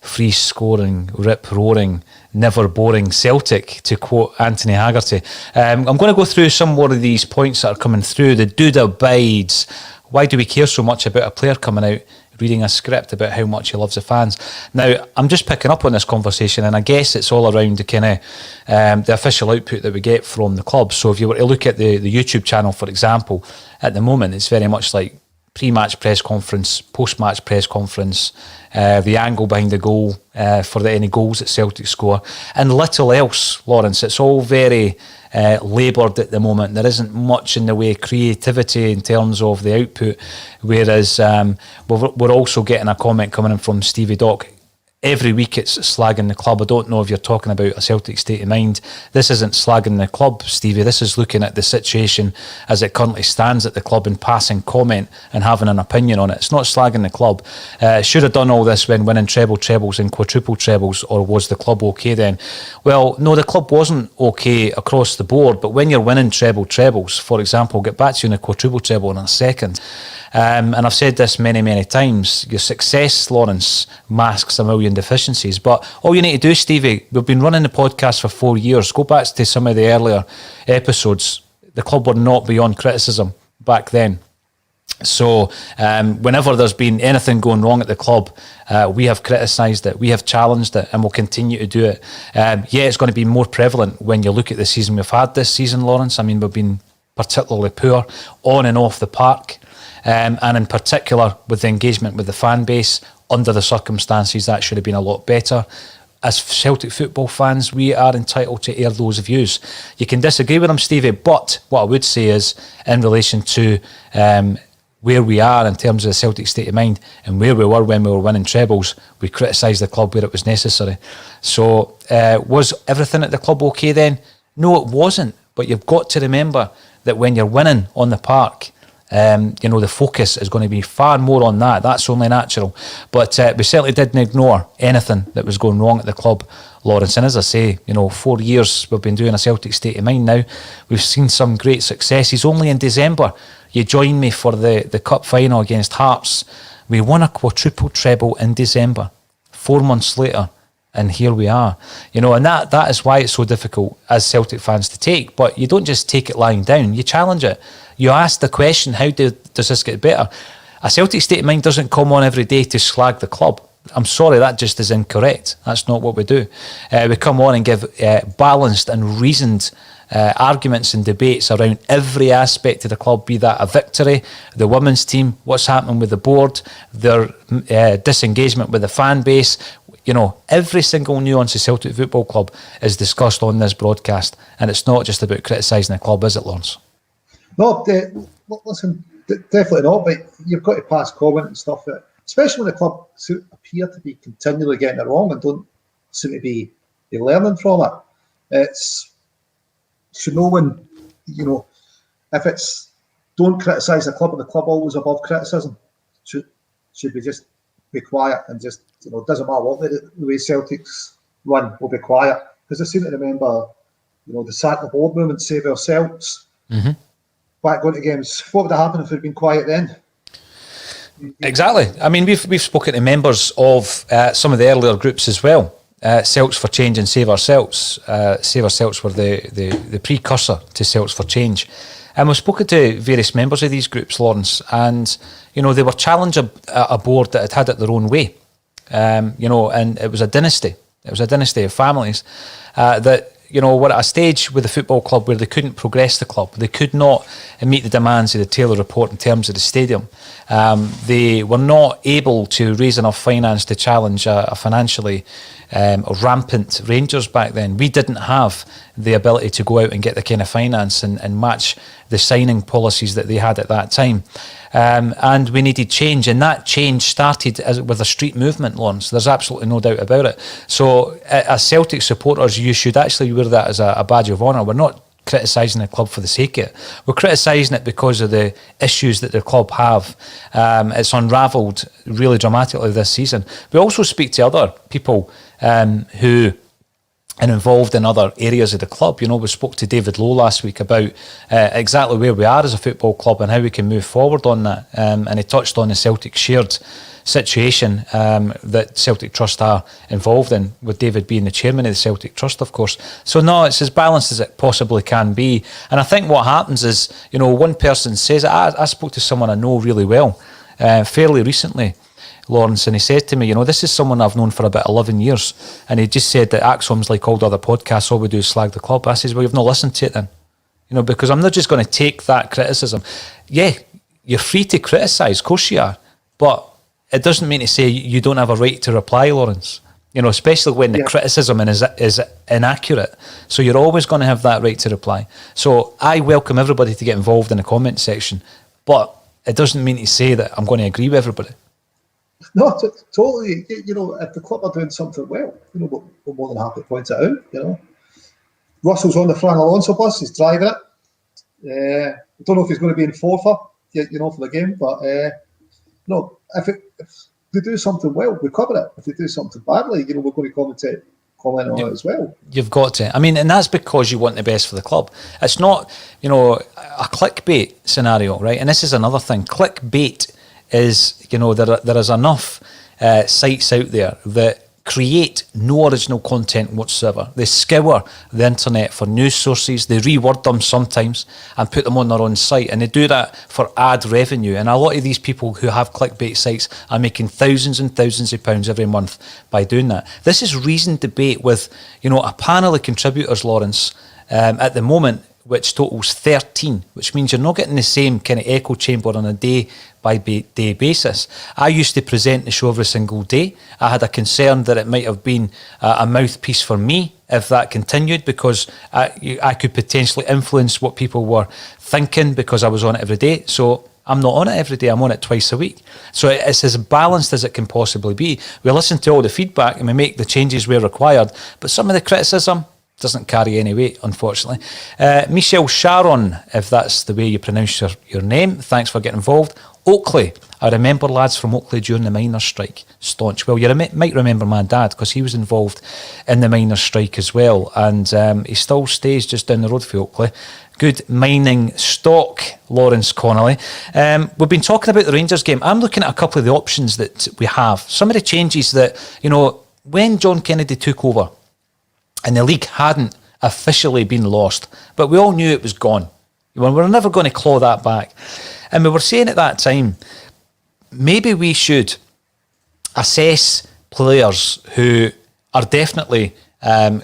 A: free scoring, rip roaring, never boring Celtic, to quote Anthony Haggerty. I'm going to go through some more of these points that are coming through. The dude abides. Why do we care so much about a player coming out reading a script about how much he loves the fans? Now, I'm just picking up on this conversation, and I guess it's all around the kind of the official output that we get from the club. So if you were to look at the YouTube channel, for example, at the moment, it's very much like pre-match press conference, post-match press conference, the angle behind the goal for any goals that Celtic score, and little else, Lawrence. It's all very laboured at the moment. There isn't much in the way of creativity in terms of the output, whereas we're also getting a comment coming in from Stevie Dock. Every week it's slagging the club. I don't know if you're talking about a Celtic state of mind. This isn't slagging the club, Stevie. This is looking at the situation as it currently stands at the club and passing comment and having an opinion on it. It's not slagging the club. Should have done all this when winning trebles and quadruple trebles, or was the club okay then? Well, no, the club wasn't okay across the board, but when you're winning trebles, for example, I'll get back to you in a quadruple treble in a second. And I've said this many, many times, your success, Lawrence, masks a million deficiencies. But all you need to do, Stevie, we've been running the podcast for 4 years. Go back to some of the earlier episodes. The club were not beyond criticism back then. So whenever there's been anything going wrong at the club, we have criticised it, we have challenged it, and we'll continue to do it. It's going to be more prevalent when you look at the season we've had this season, Lawrence. I mean, we've been particularly poor on and off the park. And in particular with the engagement with the fan base, under the circumstances that should have been a lot better. As Celtic football fans, we are entitled to air those views. You can disagree with them, Stevie, but what I would say is, in relation to where we are in terms of the Celtic state of mind and where we were when we were winning trebles, we criticised the club where it was necessary. So was everything at the club okay then? No, it wasn't. But you've got to remember that when you're winning on the park, the focus is going to be far more on that. That's only natural. But we certainly didn't ignore anything that was going wrong at the club, Lawrence. And as I say, 4 years we've been doing a Celtic state of mind now. We've seen some great successes. Only in December, you joined me for the cup final against Hearts. We won a quadruple treble in December. 4 months later, and here we are. And that is why it's so difficult as Celtic fans to take. But you don't just take it lying down. You challenge it. You ask the question, how does this get better? A Celtic state of mind doesn't come on every day to slag the club. I'm sorry, that just is incorrect. That's not what we do. We come on and give balanced and reasoned arguments and debates around every aspect of the club, be that a victory, the women's team, what's happening with the board, their disengagement with the fan base. You know, every single nuance of Celtic Football Club is discussed on this broadcast, and it's not just about criticising the club, is it, Lawrence?
B: No, listen, definitely not. But you've got to pass comment and stuff, especially when the club appear to be continually getting it wrong and don't seem to be learning from it. Should no one, you know, if it's don't criticise the club, and the club always above criticism, should we just be quiet and just, you know, it doesn't matter what the way Celtics run, we'll be quiet. Because I seem to remember, you know, the sack the board movement, save ourselves. Back going to games. What would have happened if we'd been quiet then?
A: Exactly. I mean, we've spoken to members of some of the earlier groups as well. Celts for Change and Save Ourselves. Save Ourselves were the precursor to Celts for Change. And we've spoken to various members of these groups, Lawrence, and, you know, they were challenging a board that had it their own way. You know, and it was a dynasty. It was a dynasty of families that, you know, were at a stage with the football club where they couldn't progress the club. They could not meet the demands of the Taylor Report in terms of the stadium. They were not able to raise enough finance to challenge a financially rampant Rangers back then. We didn't have the ability to go out and get the kind of finance and match the signing policies that they had at that time. And we needed change, and that change started with a street movement, Lawrence. There's absolutely no doubt about it. So as Celtic supporters, you should actually wear that as a badge of honour. We're not criticising the club for the sake of it. We're criticising it because of the issues that the club have. It's unravelled really dramatically this season. We also speak to other people who are involved in other areas of the club. You know, we spoke to David Lowe last week about exactly where we are as a football club and how we can move forward on that. And he touched on the Celtic shared situation that Celtic Trust are involved in, with David being the chairman of the Celtic Trust, of course. So no, it's as balanced as it possibly can be. And I think what happens is, you know, one person says, I spoke to someone I know really well fairly recently, Lawrence, and he said to me, you know, this is someone I've known for about 11 years, and he just said that ACSOM's like all the other podcasts, all we do is slag the club. I says, well, you've not listened to it then, you know, because I'm not just going to take that criticism. Yeah, you're free to criticise, of course you are, but it doesn't mean to say you don't have a right to reply, Lawrence. You know, especially when the criticism is inaccurate. So you're always going to have that right to reply. So I welcome everybody to get involved in the comment section, but it doesn't mean to say that I'm going to agree with everybody.
B: No, totally. You know, if the club are doing something well, you know, we're more than happy to point it out. You know, Russell's on the Fran Alonso bus; he's driving it. I don't know if he's going to be in forfeit, you know, for the game, but no, if they do something well, we cover it. If they do something badly, you know, we're going to comment on it as well. You've
A: got to. I mean, and that's because you want the best for the club. It's not, you know, a clickbait scenario, right? And this is another thing. Clickbait is, you know, there is enough sites out there that create no original content whatsoever. They scour the internet for news sources, they reword them sometimes and put them on their own site, and they do that for ad revenue. And a lot of these people who have clickbait sites are making thousands and thousands of pounds every month by doing that. This is reasoned debate with, you know, a panel of contributors, Lawrence, at the moment, which totals 13, which means you're not getting the same kind of echo chamber on a day-by-day basis. I used to present the show every single day. I had a concern that it might have been a mouthpiece for me if that continued, because I could potentially influence what people were thinking because I was on it every day. So I'm not on it every day, I'm on it twice a week. So it's as balanced as it can possibly be. We listen to all the feedback and we make the changes where required, but some of the criticism doesn't carry any weight, unfortunately. Michelle Sharon, if that's the way you pronounce your name, thanks for getting involved. Oakley, I remember lads from Oakley during the miners' strike. Staunch. Well, you might remember my dad, because he was involved in the miners' strike as well, and he still stays just down the road for Oakley. Good mining stock, Lawrence Connolly. We've been talking about the Rangers game. I'm looking at a couple of the options that we have. Some of the changes that, you know, when John Kennedy took over, and the league hadn't officially been lost, but we all knew it was gone. We were never going to claw that back. And we were saying at that time, maybe we should assess players who are definitely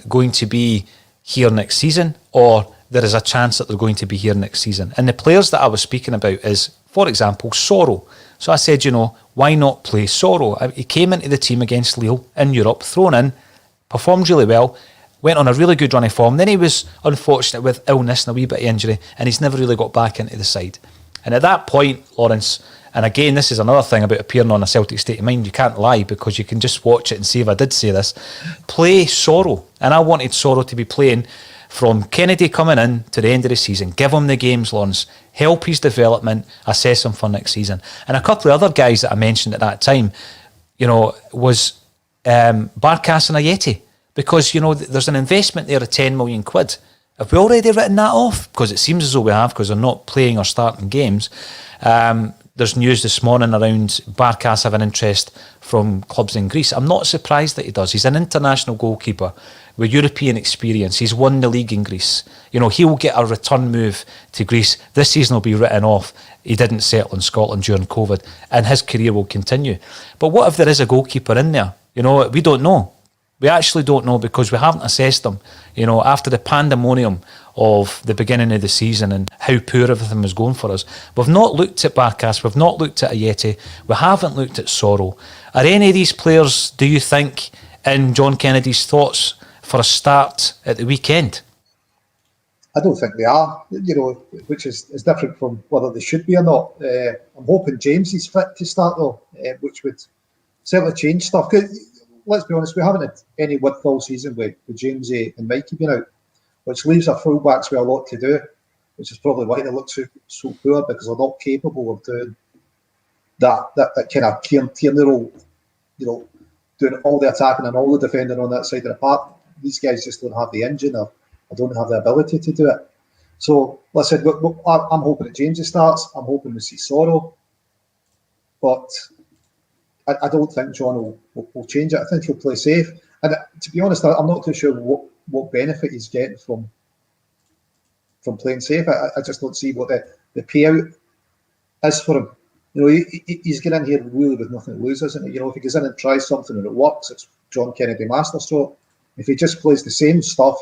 A: going to be here next season, or there is a chance that they're going to be here next season. And the players that I was speaking about is, for example, Sorrow. So I said, why not play Sorrow? He came into the team against Lille in Europe, thrown in, performed really well, went on a really good run of form. Then he was unfortunate with illness and a wee bit of injury, and he's never really got back into the side. And at that point, Lawrence, and again, this is another thing about appearing on a Celtic State of Mind, you can't lie because you can just watch it and see if I did say this. Play Sorrow. And I wanted Sorrow to be playing from Kennedy coming in to the end of the season. Give him the games, Lawrence. Help his development, assess him for next season. And a couple of other guys that I mentioned at that time, was Barkas and Ayeti. Because, there's an investment there of 10 million quid. Have we already written that off? Because it seems as though we have, because they're not playing or starting games. There's news this morning around Barkas having interest from clubs in Greece. I'm not surprised that he does. He's an international goalkeeper with European experience. He's won the league in Greece. He'll get a return move to Greece. This season will be written off. He didn't settle in Scotland during COVID, and his career will continue. But what if there is a goalkeeper in there? We don't know. We actually don't know because we haven't assessed them. After the pandemonium of the beginning of the season and how poor everything was going for us. We've not looked at Barkas, we've not looked at Ayeti, we haven't looked at Sorrow. Are any of these players, do you think, in John Kennedy's thoughts for a start at the weekend?
B: I don't think they are, which is different from whether they should be or not. I'm hoping James is fit to start though, which would certainly change stuff. Let's be honest, we haven't had any width all season with Jamesy and Mikey being out, which leaves our fullbacks with a lot to do, which is probably why they look so poor, because they're not capable of doing that kind of Tierney role, doing all the attacking and all the defending on that side of the park. These guys just don't have the engine or don't have the ability to do it. So, listen, I'm hoping that Jamesy starts. I'm hoping we see Sorrow, but I don't think John will change it. I think he'll play safe. And to be honest, I'm not too sure what benefit he's getting from playing safe. I just don't see what the payout is for him. He's getting in here really with nothing to lose, isn't he? If he goes in and tries something and it works, it's John Kennedy masterstroke. If he just plays the same stuff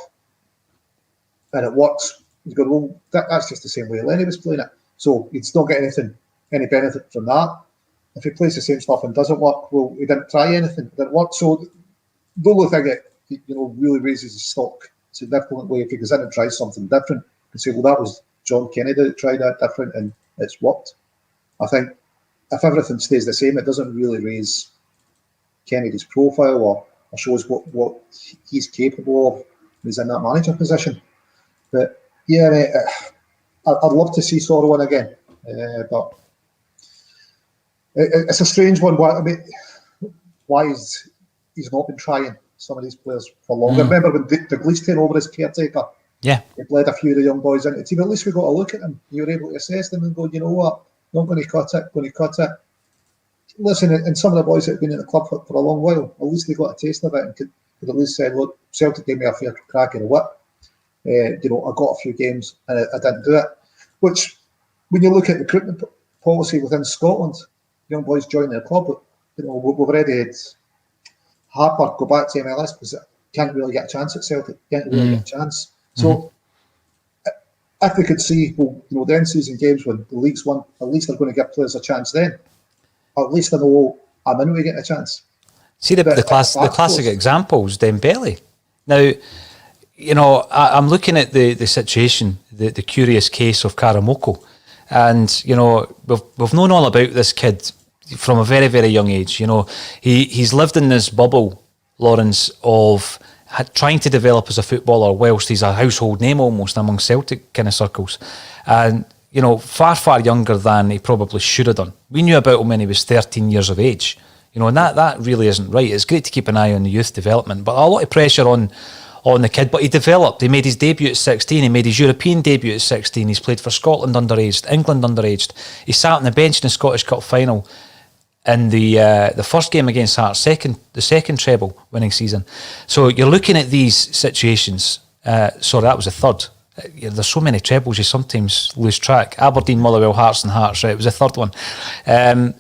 B: and it works, he's going, well, that's just the same way Lenny was playing it. So he'd still get any benefit from that. If he plays the same stuff and doesn't work, well, he didn't try anything, it didn't work. So the only thing that really raises his stock significantly if he goes in and tries something different and say, well, that was John Kennedy that tried that different and it's worked. I think if everything stays the same, it doesn't really raise Kennedy's profile or shows what he's capable of when he's in that manager position. But yeah, mate, I'd love to see Sorrow in again, but it's a strange one. Why he's not been trying some of these players for longer? Remember when Dalglish came over as caretaker? Yeah, he bled a few of the young boys into the team. At least we got a look at them. You were able to assess them and go, you know what, not going to cut it. Listen, and some of the boys that have been in the club for a long while, at least they got a taste of it and could at least say, look, Celtic gave me a fair crack at the whip. I got a few games and I didn't do it. Which, when you look at recruitment policy within Scotland, young boys joining the club, we've already had Harper go back to MLS because can't really get a chance at Celtic, can't really get a chance. So if we could see, the end season games when the league's won, at least they're going to give players a chance then. At least I know I'm in to get a chance.
A: See the classic examples, Dembele. Now, I'm looking at the situation, the curious case of Karamoko. And, we've known all about this kid from a very, very young age. He's lived in this bubble, Lawrence, of trying to develop as a footballer whilst he's a household name almost among Celtic kind of circles. And, far, far younger than he probably should have done. We knew about him when he was 13 years of age. And that really isn't right. It's great to keep an eye on the youth development, but a lot of pressure on the kid. But he developed. He made his debut at 16. He made his European debut at 16. He's played for Scotland underaged, England underaged. He sat on the bench in the Scottish Cup final in the first game against Hearts, the second treble winning season. So you're looking at these situations. Sorry, that was the third. There's so many trebles you sometimes lose track. Aberdeen, Motherwell, Hearts and Hearts, right? It was the third one.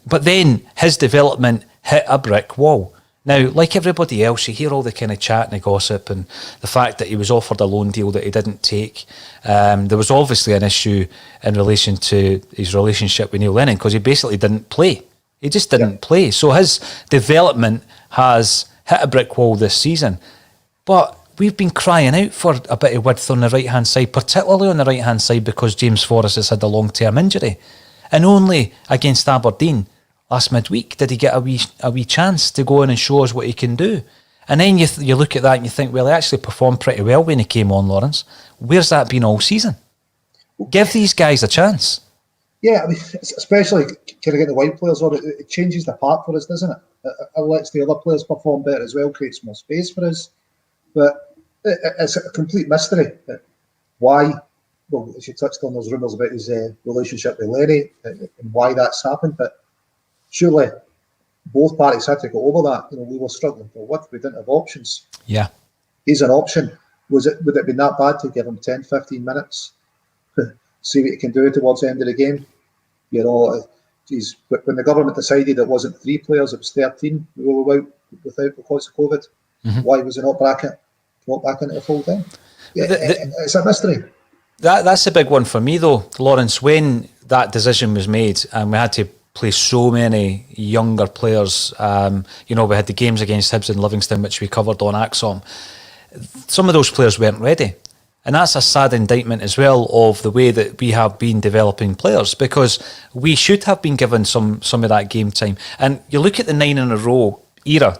A: But then his development hit a brick wall. Now, like everybody else, you hear all the kind of chat and the gossip and the fact that he was offered a loan deal that he didn't take. There was obviously an issue in relation to his relationship with Neil Lennon because he basically didn't play He just didn't play. So his development has hit a brick wall this season. But we've been crying out for a bit of width on the right-hand side, particularly on the right-hand side, because James Forrest has had a long-term injury. And only against Aberdeen last midweek did he get a wee chance to go in and show us what he can do. And then you look at that and you think, well, he actually performed pretty well when he came on, Lawrence. Where's that been all season? Give these guys a chance.
B: Yeah, I mean, especially kind of get the white players on, it changes the part for us, doesn't it? It lets the other players perform better as well, creates more space for us. But it's a complete mystery. Why? Well, as you touched on, those rumours about his relationship with Lenny and why that's happened. But surely both parties had to go over that. We were struggling for width. We didn't have options.
A: Yeah.
B: He's an option. Would it have been that bad to give him 10, 15 minutes? See what he can do towards the end of the game? When the government decided it wasn't 3 players, it was 13 we were out without because of COVID. Mm-hmm. Why was he not brought back into the full time? It's a mystery.
A: That's a big one for me, though, Lawrence. When that decision was made and we had to play so many younger players, we had the games against Hibs and Livingston, which we covered on ACSOM. Some of those players weren't ready. And that's a sad indictment as well of the way that we have been developing players, because we should have been given some of that game time. And you look at the 9 in a row era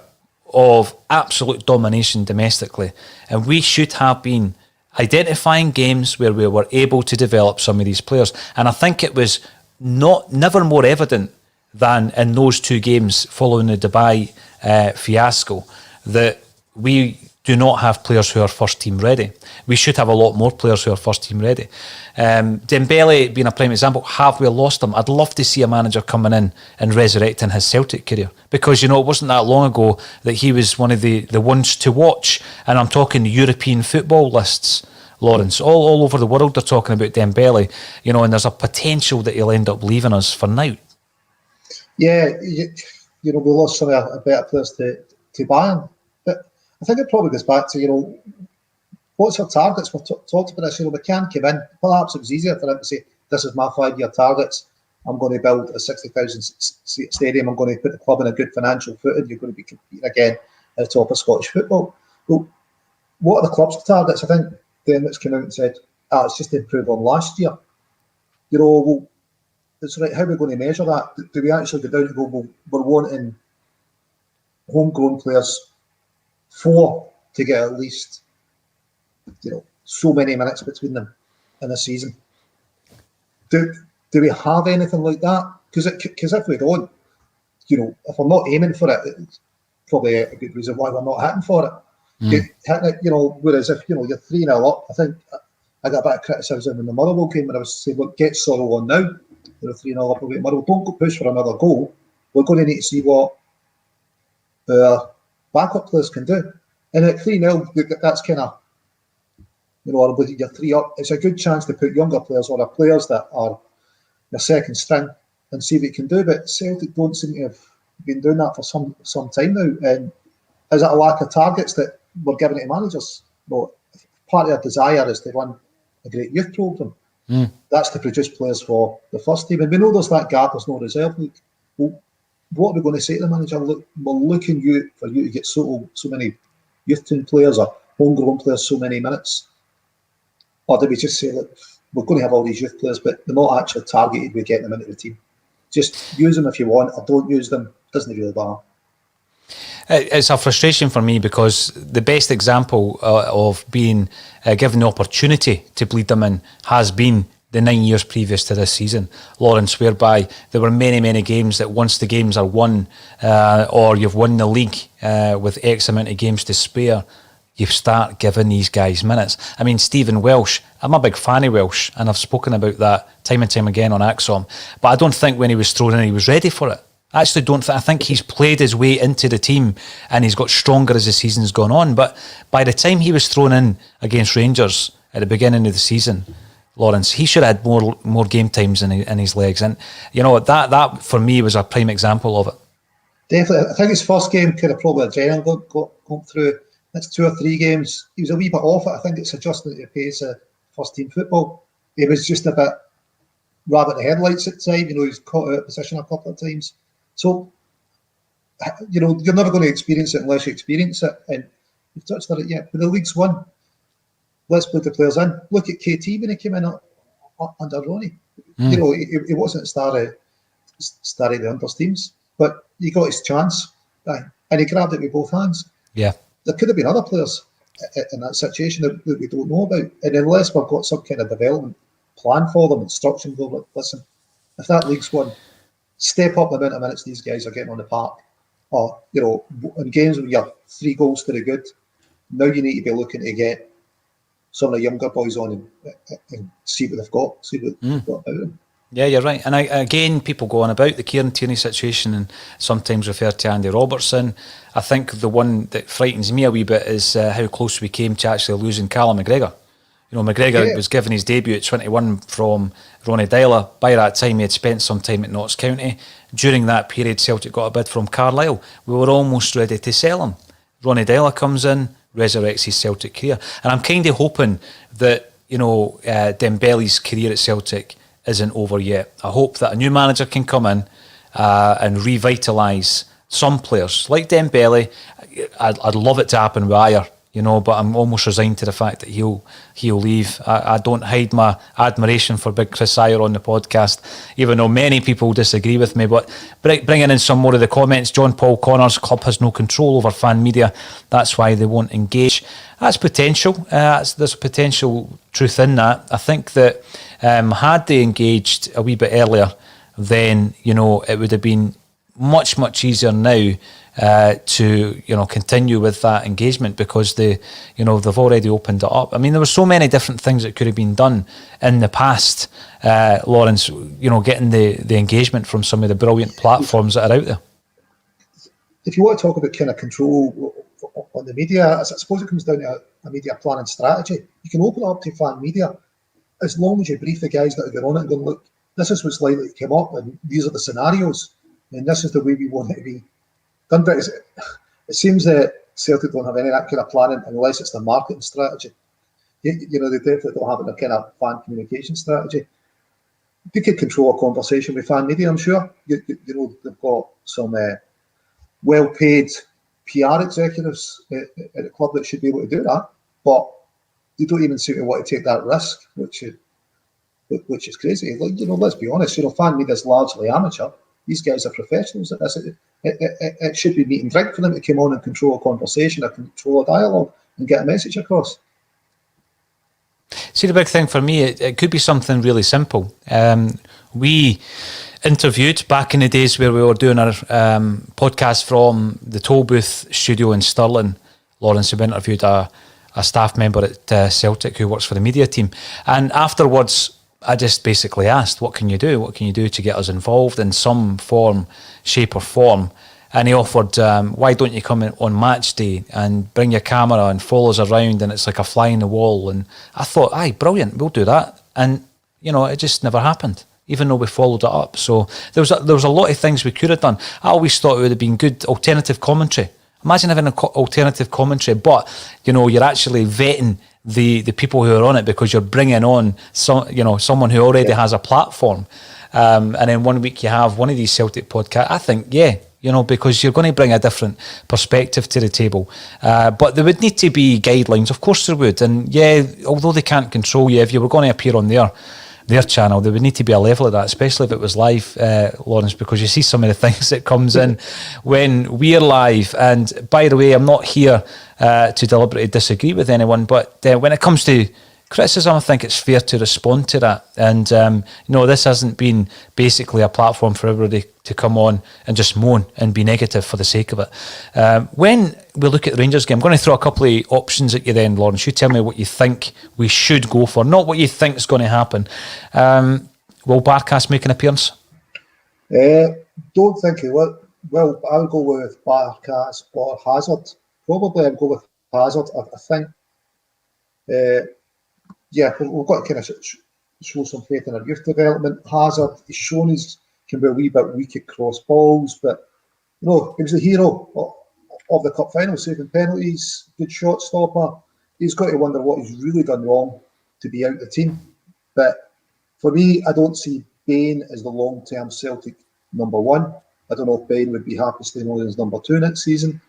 A: of absolute domination domestically, and we should have been identifying games where we were able to develop some of these players. And I think it was never more evident than in those 2 games following the Dubai fiasco that we do not have players who are first team ready. We should have a lot more players who are first team ready. Dembele being a prime example, have we lost him? I'd love to see a manager coming in and resurrecting his Celtic career, because it wasn't that long ago that he was one of the ones to watch. And I'm talking European football lists, Lawrence, all over the world they're talking about Dembele, and there's a potential that he'll end up leaving us for now.
B: Yeah, we lost some of our better players to Bayern. I think it probably goes back to, what's our targets? We've talked about this, we can come in. Perhaps it was easier for him to say, this is my 5-year targets. I'm going to build a 60,000 seat stadium. I'm going to put the club in a good financial footing. You're going to be competing again at the top of Scottish football. Well, what are the club's targets? I think Denmark's come out and said, it's just to improve on last year. Well, it's right. How are we going to measure that? Do we actually go down and go, well, we're wanting homegrown players 4 to get at least, so many minutes between them in a season? Do we have anything like that? Because if we don't, if we're not aiming for it, it's probably a good reason why we're not hitting for it. Whereas if you're 3-0 up, I think I got a bit of criticism in the Motherwell game when I was saying, look, get Sorrow on now. They're 3-0 up away at Motherwell. Don't go push for another goal. We're going to need to see what backup players can do. And at 3-0, that's kind of, or with your 3 up, it's a good chance to put younger players or players that are your second string and see what you can do. But Celtic don't seem to have been doing that for some time now. And is it a lack of targets that we're giving to managers? Well, part of their desire is to run a great youth programme. That's to produce players for the first team. And we know there's that gap, there's no reserve league. Well, what are we going to say to the manager? Look, we're looking for you to get so many youth team players or homegrown players so many minutes? Or do we just say, look, we're going to have all these youth players, but they're not actually targeted with getting them into the team? Just use them if you want, or don't use them. Doesn't really matter.
A: It's a frustration for me, because the best example of being given the opportunity to bleed them in has been the 9 years previous to this season, Lawrence, whereby there were many games that once the games are won, or you've won the league with X amount of games to spare, you start giving these guys minutes. I mean, Stephen Welsh, I'm a big fan of Welsh, and I've spoken about that time and time again on ACSOM, but I don't think when he was thrown in, he was ready for it. I actually don't think. I think he's played his way into the team and he's got stronger as the season's gone on. But by the time he was thrown in against Rangers at the beginning of the season, Lawrence, he should have had more game times in his legs. And, that for me was a prime example of it.
B: Definitely. I think his first game could have probably adrenaline gone through. Next 2 or 3 games, he was a wee bit off it. I think it's adjusting to the pace of first team football. He was just a bit rabbit in the headlights at the time. He's caught out of position a couple of times. So, you're never going to experience it unless you experience it. And you've touched on it, yeah. But the league's won. Let's put the players in. Look at KT when he came in under Ronnie. He wasn't star of the unders teams, but he got his chance, and he grabbed it with both hands.
A: Yeah.
B: There could have been other players in that situation that we don't know about, and unless we've got some kind of development plan for them, instruction, go, listen, if that league's won, step up the amount of minutes these guys are getting on the park. Or, in games when you're 3 goals to the good, now you need to be looking to get some of the younger boys on and see what they've got, see what they've got about them.
A: Yeah, you're right. And again, people go on about the Kieran Tierney situation and sometimes refer to Andy Robertson. I think the one that frightens me a wee bit is how close we came to actually losing Callum McGregor. McGregor was given his debut at 21 from Ronnie Dyler. By that time, he had spent some time at Notts County. During that period, Celtic got a bid from Carlisle. We were almost ready to sell him. Ronnie Dyler comes in, resurrects his Celtic career. And I'm kind of hoping that, Dembele's career at Celtic isn't over yet. I hope that a new manager can come in and revitalise some players like Dembele. I'd love it to happen with Ayer, but I'm almost resigned to the fact that he'll leave. I don't hide my admiration for Big Chris Ayer on the podcast, even though many people disagree with me. But bringing in some more of the comments, John Paul Connors, club has no control over fan media. That's why they won't engage. That's potential. There's potential truth in that. I think that had they engaged a wee bit earlier, then it would have been much, much easier now to continue with that engagement, because they've already opened it up. I mean, there were so many different things that could have been done in the past, Lawrence. Getting the engagement from some of the brilliant platforms that are out there.
B: If you want to talk about kind of control on the media, I suppose it comes down to a media plan and strategy. You can open it up to fan media as long as you brief the guys that are going on it and go, look, this is what's likely to come up, and these are the scenarios, and this is the way we want it to be done. But it seems that Celtic don't have any of that kind of planning unless it's the marketing strategy. They definitely don't have a kind of fan communication strategy. They could control a conversation with fan media, I'm sure. They've got some well-paid PR executives at the club that should be able to do that, but they don't even seem to want to take that risk, which is crazy. Let's be honest. Fan media is largely amateur. These guys are professionals at this. It should be meat and drink for them to come on and control a conversation, or control a dialogue, and get a message across.
A: See, the big thing for me, it could be something really simple. We interviewed back in the days where we were doing our podcast from the toll booth studio in Stirling. Lawrence, we interviewed a staff member at Celtic who works for the media team, and afterwards I just basically asked, what can you do? What can you do to get us involved in some form, shape or form? And he offered, why don't you come in on match day and bring your camera and follow us around, and it's like a fly in the wall. And I thought, aye, brilliant, we'll do that. And, it just never happened, even though we followed it up. So there was a lot of things we could have done. I always thought it would have been good alternative commentary. Imagine having an alternative commentary, but, you're actually vetting the people who are on it, because you're bringing on someone who already has a platform. And then one week you have one of these Celtic podcasts. I think, because you're going to bring a different perspective to the table. But there would need to be guidelines. Of course there would. And although they can't control you, if you were going to appear on their channel, there would need to be a level of that, especially if it was live, Lawrence, because you see some of the things that comes in when we're live. And by the way, I'm not here to deliberately disagree with anyone, but when it comes to criticism, I think it's fair to respond to that. And this hasn't been basically a platform for everybody to come on and just moan and be negative for the sake of it. When we look at the Rangers game, I'm going to throw a couple of options at you then, Lawrence. You tell me what you think we should go for, not what you think is going to happen. Will Barkas make an appearance?
B: Don't think he will. Well, I'll go with Barkas or Hazard. Probably I'll go with Hazard. I think, we've got to kind of show some faith in our youth development. Hazard, he's shown he can be a wee bit weak at cross balls, but he was the hero of the cup final, saving penalties, good shot stopper. He's got to wonder what he's really done wrong to be out the team. But for me, I don't see Bain as the long-term Celtic number one. I don't know if Ben would be happy staying on as number 2 next season.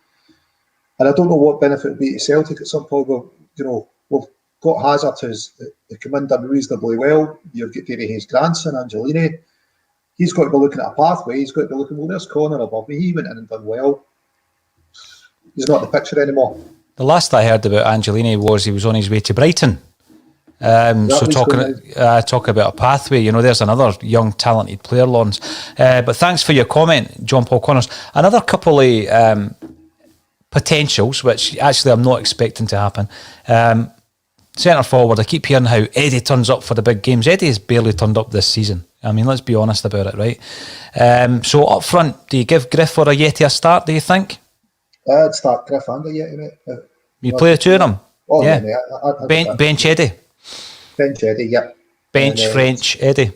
B: And I don't know what benefit it would be to Celtic at some point. We've got Hazard who's come in done reasonably well. You've got Eddie Howe's grandson, Angelini. He's got to be looking at a pathway. He's got to be looking, well, there's Connor above me. He went in and done well. He's not in the picture anymore.
A: The last I heard about Angelini was he was on his way to Brighton. So talk about a pathway, there's another young talented player, Lawrence. But thanks for your comment, John Paul Connors. Another couple of potentials, which actually I'm not expecting to happen. Centre forward, I keep hearing how Eddie turns up for the big games. Eddie has barely turned up this season. I mean, let's be honest about it, right? So up front, do you give Griff or Ajeti a start, do you think?
B: I'd start Griff and Ajeti, mate.
A: You play the two of them?
B: Oh,
A: yeah.
B: Bench
A: Eddie?
B: Bench Eddie, yeah.
A: Bench French Eddie?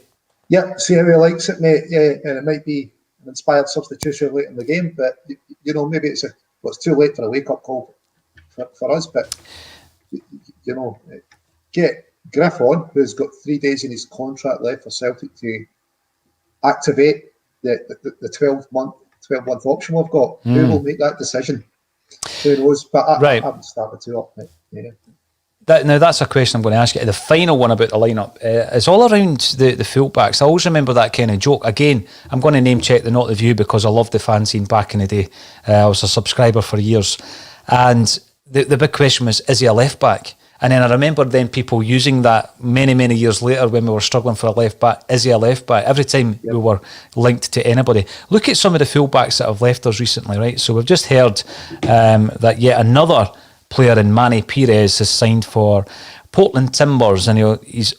B: Yeah, see how he likes it, mate. Yeah, and it might be an inspired substitution late in the game, but, maybe it's too late for a wake-up call for us, but, get Griff on, who's got 3 days in his contract left for Celtic to activate the 12-month option we've got. Who will make that decision? Who knows? But I haven't started to up. Yeah.
A: Now that's a question I'm going to ask you. The final one about the lineup is all around the fullbacks. I always remember that kind of joke. Again, I'm going to name check the Not The View because I loved the fanzine back in the day. I was a subscriber for years, and the big question was, is he a left back? And then I remember then people using that many years later when we were struggling for a left back. Is he a left back? Every time we were linked to anybody. Look at some of the fullbacks that have left us recently, right? So we've just heard that yet another player in Manny Pires has signed for Portland Timbers, and he's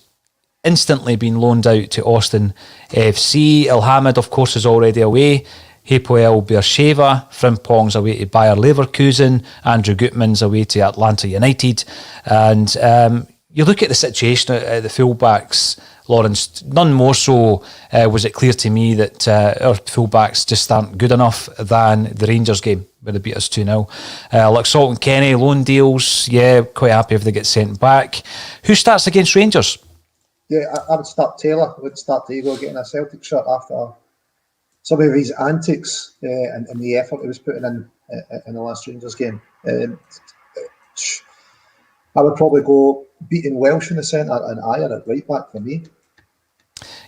A: instantly been loaned out to Austin FC. Ilhamid, of course, is already away. Hapoel Beersheva, Frimpong's away to Bayer Leverkusen, Andrew Gutman's away to Atlanta United. And you look at the situation at the fullbacks, Lawrence, none more so was it clear to me that our fullbacks just aren't good enough than the Rangers game, where they beat us 2-0. Like Salt and Kenny, loan deals, quite happy if they get sent back. Who starts against Rangers?
B: Yeah, I would start Taylor. I would start Diego getting a Celtic shirt after some of his antics and the effort he was putting in the last Rangers game. I would probably go beating Welsh in the centre and Ayer at right back for me.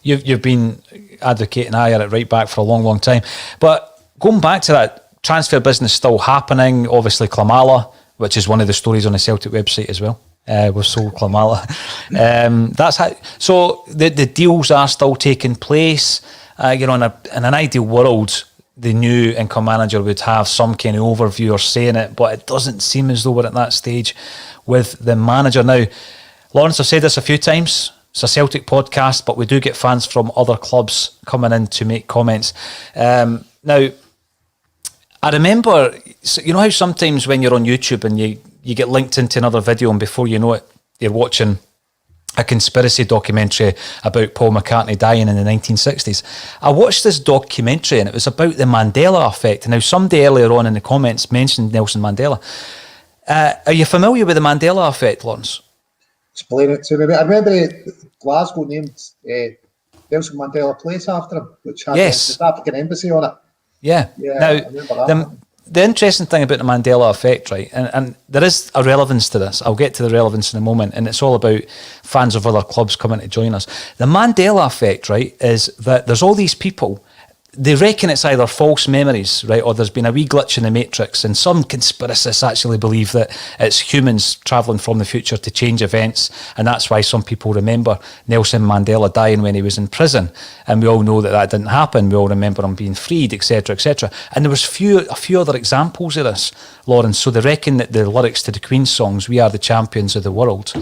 A: You've been advocating Ayer at right back for a long time. But going back to that, transfer business still happening. Obviously, Klamala, which is one of the stories on the Celtic website as well. We've sold Klamala. That's how. So the deals are still taking place. In an ideal world, the new income manager would have some kind of overview or saying it, but it doesn't seem as though we're at that stage with the manager. Now, Lawrence, I've said this a few times, it's a Celtic podcast, but we do get fans from other clubs coming in to make comments. Now, I remember, how sometimes when you're on YouTube and you get linked into another video and before you know it, you're watching a conspiracy documentary about Paul McCartney dying in the 1960s. I watched this documentary and it was about the Mandela effect. Now, somebody earlier on in the comments mentioned Nelson Mandela. Are you familiar with the Mandela effect, Lawrence? Explain
B: it to me. I remember Glasgow named Nelson Mandela Place after him, which had the South African embassy on it.
A: Yeah. Now, the interesting thing about the Mandela effect, right, and there is a relevance to this. I'll get to the relevance in a moment, and it's all about fans of other clubs coming to join us. The Mandela effect, right, is that there's all these people, they reckon it's either false memories, right, or there's been a wee glitch in the matrix, and some conspiracists actually believe that it's humans travelling from the future to change events, and that's why some people remember Nelson Mandela dying when he was in prison, and we all know that didn't happen. We all remember him being freed, etc., etc. And there was a few other examples of this, Lawrence. So they reckon that the lyrics to the Queen songs, "We Are the Champions of the World,"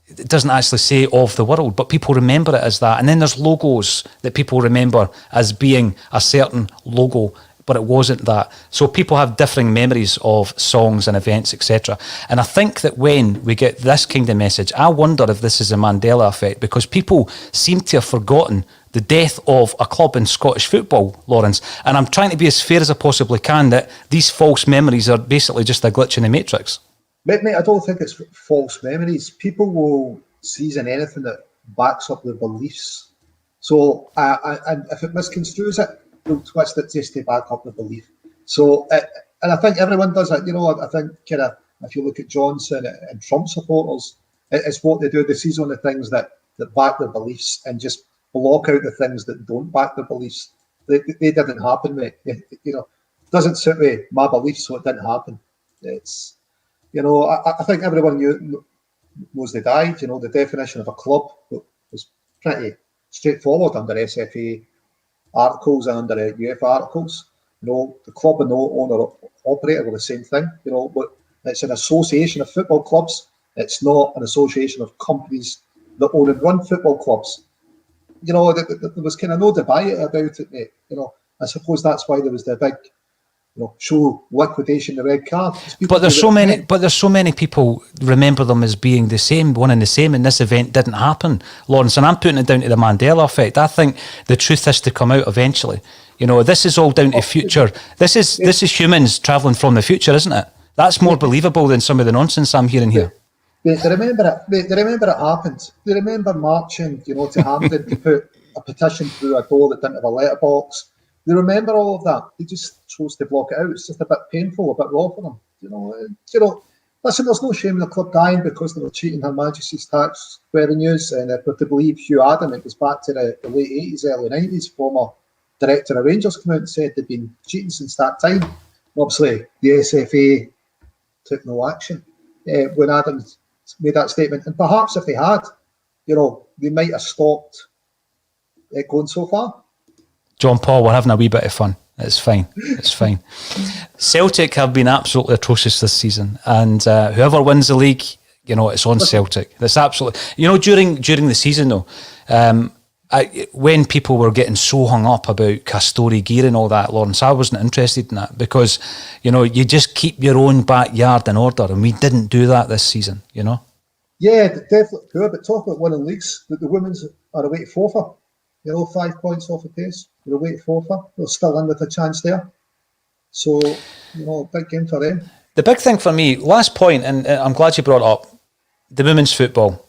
A: it doesn't actually say of the world, but people remember it as that. And then there's logos that people remember as being a certain logo, but it wasn't that. So people have differing memories of songs and events, etc. And I think that when we get this kind of message, I wonder if this is a Mandela effect, because people seem to have forgotten the death of a club in Scottish football, Lawrence. And I'm trying to be as fair as I possibly can, that these false memories are basically just a glitch in the matrix.
B: Mate, I don't think it's false memories. People will season anything that backs up their beliefs. So, and if it misconstrues it, they'll twist it just to back up the belief. So, and I think everyone does it. I think kind of if you look at Johnson and Trump supporters, it's what they do. They seize on the things that back their beliefs and just block out the things that don't back their beliefs. They didn't happen, mate. Doesn't suit me my beliefs, so it didn't happen. It's, I think everyone knows they died. The definition of a club was pretty straightforward under SFA articles and under UEFA articles. The club and the owner operator were the same thing. But it's an association of football clubs. It's not an association of companies that own and run football clubs. There was kind of no debate about it, mate. I suppose that's why there was the big, show liquidation, the red card.
A: But there's so many people remember them as being the same, one and the same, and this event didn't happen, Lawrence. And I'm putting it down to the Mandela effect. I think the truth has to come out eventually. This is all down to future. This is humans travelling from the future, isn't it? That's more believable than some of the nonsense I'm hearing here.
B: They remember it. They remember it happened. They remember marching, to Hampden to put a petition through a door that didn't have a letterbox. They remember all of that. They just chose to block it out. It's just a bit painful, a bit raw for them. Listen, there's no shame in the club dying because they were cheating Her Majesty's tax revenues. And if we're to believe Hugh Adam, it goes back to the late 80s, early 90s. Former director of Rangers came out and said they'd been cheating since that time. Obviously, the SFA took no action when Adams made that statement. And perhaps if they had, they might have stopped it going so far.
A: John Paul, we're having a wee bit of fun. It's fine. It's fine. Celtic have been absolutely atrocious this season, and whoever wins the league, it's on Celtic. That's absolutely. During the season though, when people were getting so hung up about Castori gear and all that, Lawrence, I wasn't interested in that because you just keep your own backyard in order, and we didn't do that this season.
B: Yeah, definitely poor. But talk about winning leagues. The women's are away to Forfar. 5 points off the pace. They're away to Forfar. They're still in with a chance there. So, big game for them.
A: The big thing for me, last point, and I'm glad you brought it up, the women's football.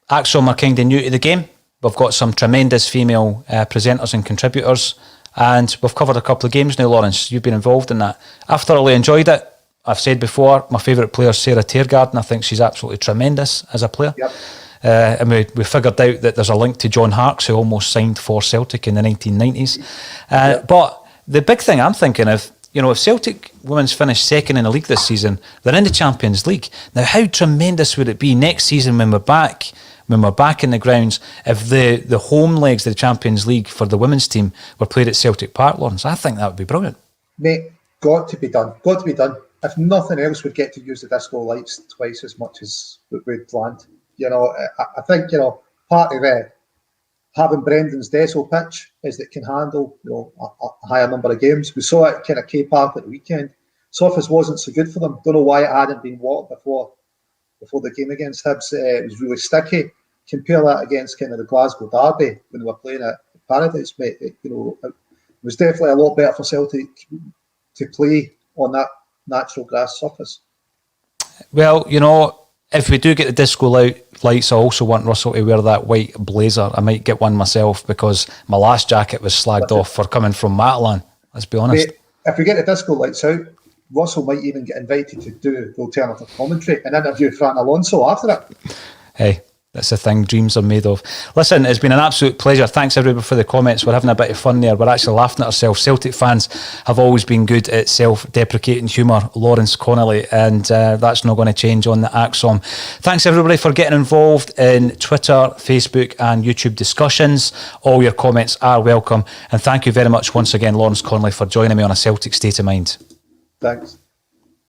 A: ACSOM are kind of new to the game. We've got some tremendous female presenters and contributors, and we've covered a couple of games now, Lawrence. You've been involved in that. I've thoroughly enjoyed it. I've said before, my favourite player is Sarah Tiergarden. I think she's absolutely tremendous as a player.
B: Yep.
A: And we figured out that there's a link to John Harkes, who almost signed for Celtic in the 1990s. But the big thing I'm thinking of, if Celtic women's finish second in the league this season, they're in the Champions League. Now, how tremendous would it be next season when we're back in the grounds, if the home legs of the Champions League for the women's team were played at Celtic Park, Lawrence? I think that would be brilliant.
B: Mate, got to be done. If nothing else, we'd get to use the disco lights twice as much as we'd planned. I think, part of having Brendan's Deso pitch is that it can handle, a higher number of games. We saw it kind of K Park at the weekend. Surface wasn't so good for them. Don't know why it hadn't been watered before the game against Hibs. It was really sticky. Compare that against kind of the Glasgow Derby when they were playing at Paradise, mate. It was definitely a lot better for Celtic to play on that natural grass surface.
A: Well, if we do get the disco lights, I also want Russell to wear that white blazer. I might get one myself because my last jacket was slagged off for coming from Matalan. Let's be honest.
B: Mate, if we get the disco lights out, Russell might even get invited to do the alternative commentary and interview Fran Alonso after it.
A: Hey, that's the thing dreams are made of. Listen, it's been an absolute pleasure. Thanks everybody for the comments. We're having a bit of fun there. We're actually laughing at ourselves. Celtic fans have always been good at self-deprecating humour, Lawrence Connolly, and that's not going to change on the ACSOM. Thanks everybody for getting involved in Twitter, Facebook and YouTube discussions. All your comments are welcome, and thank you very much once again, Lawrence Connolly, for joining me on A Celtic State of Mind.
B: Thanks.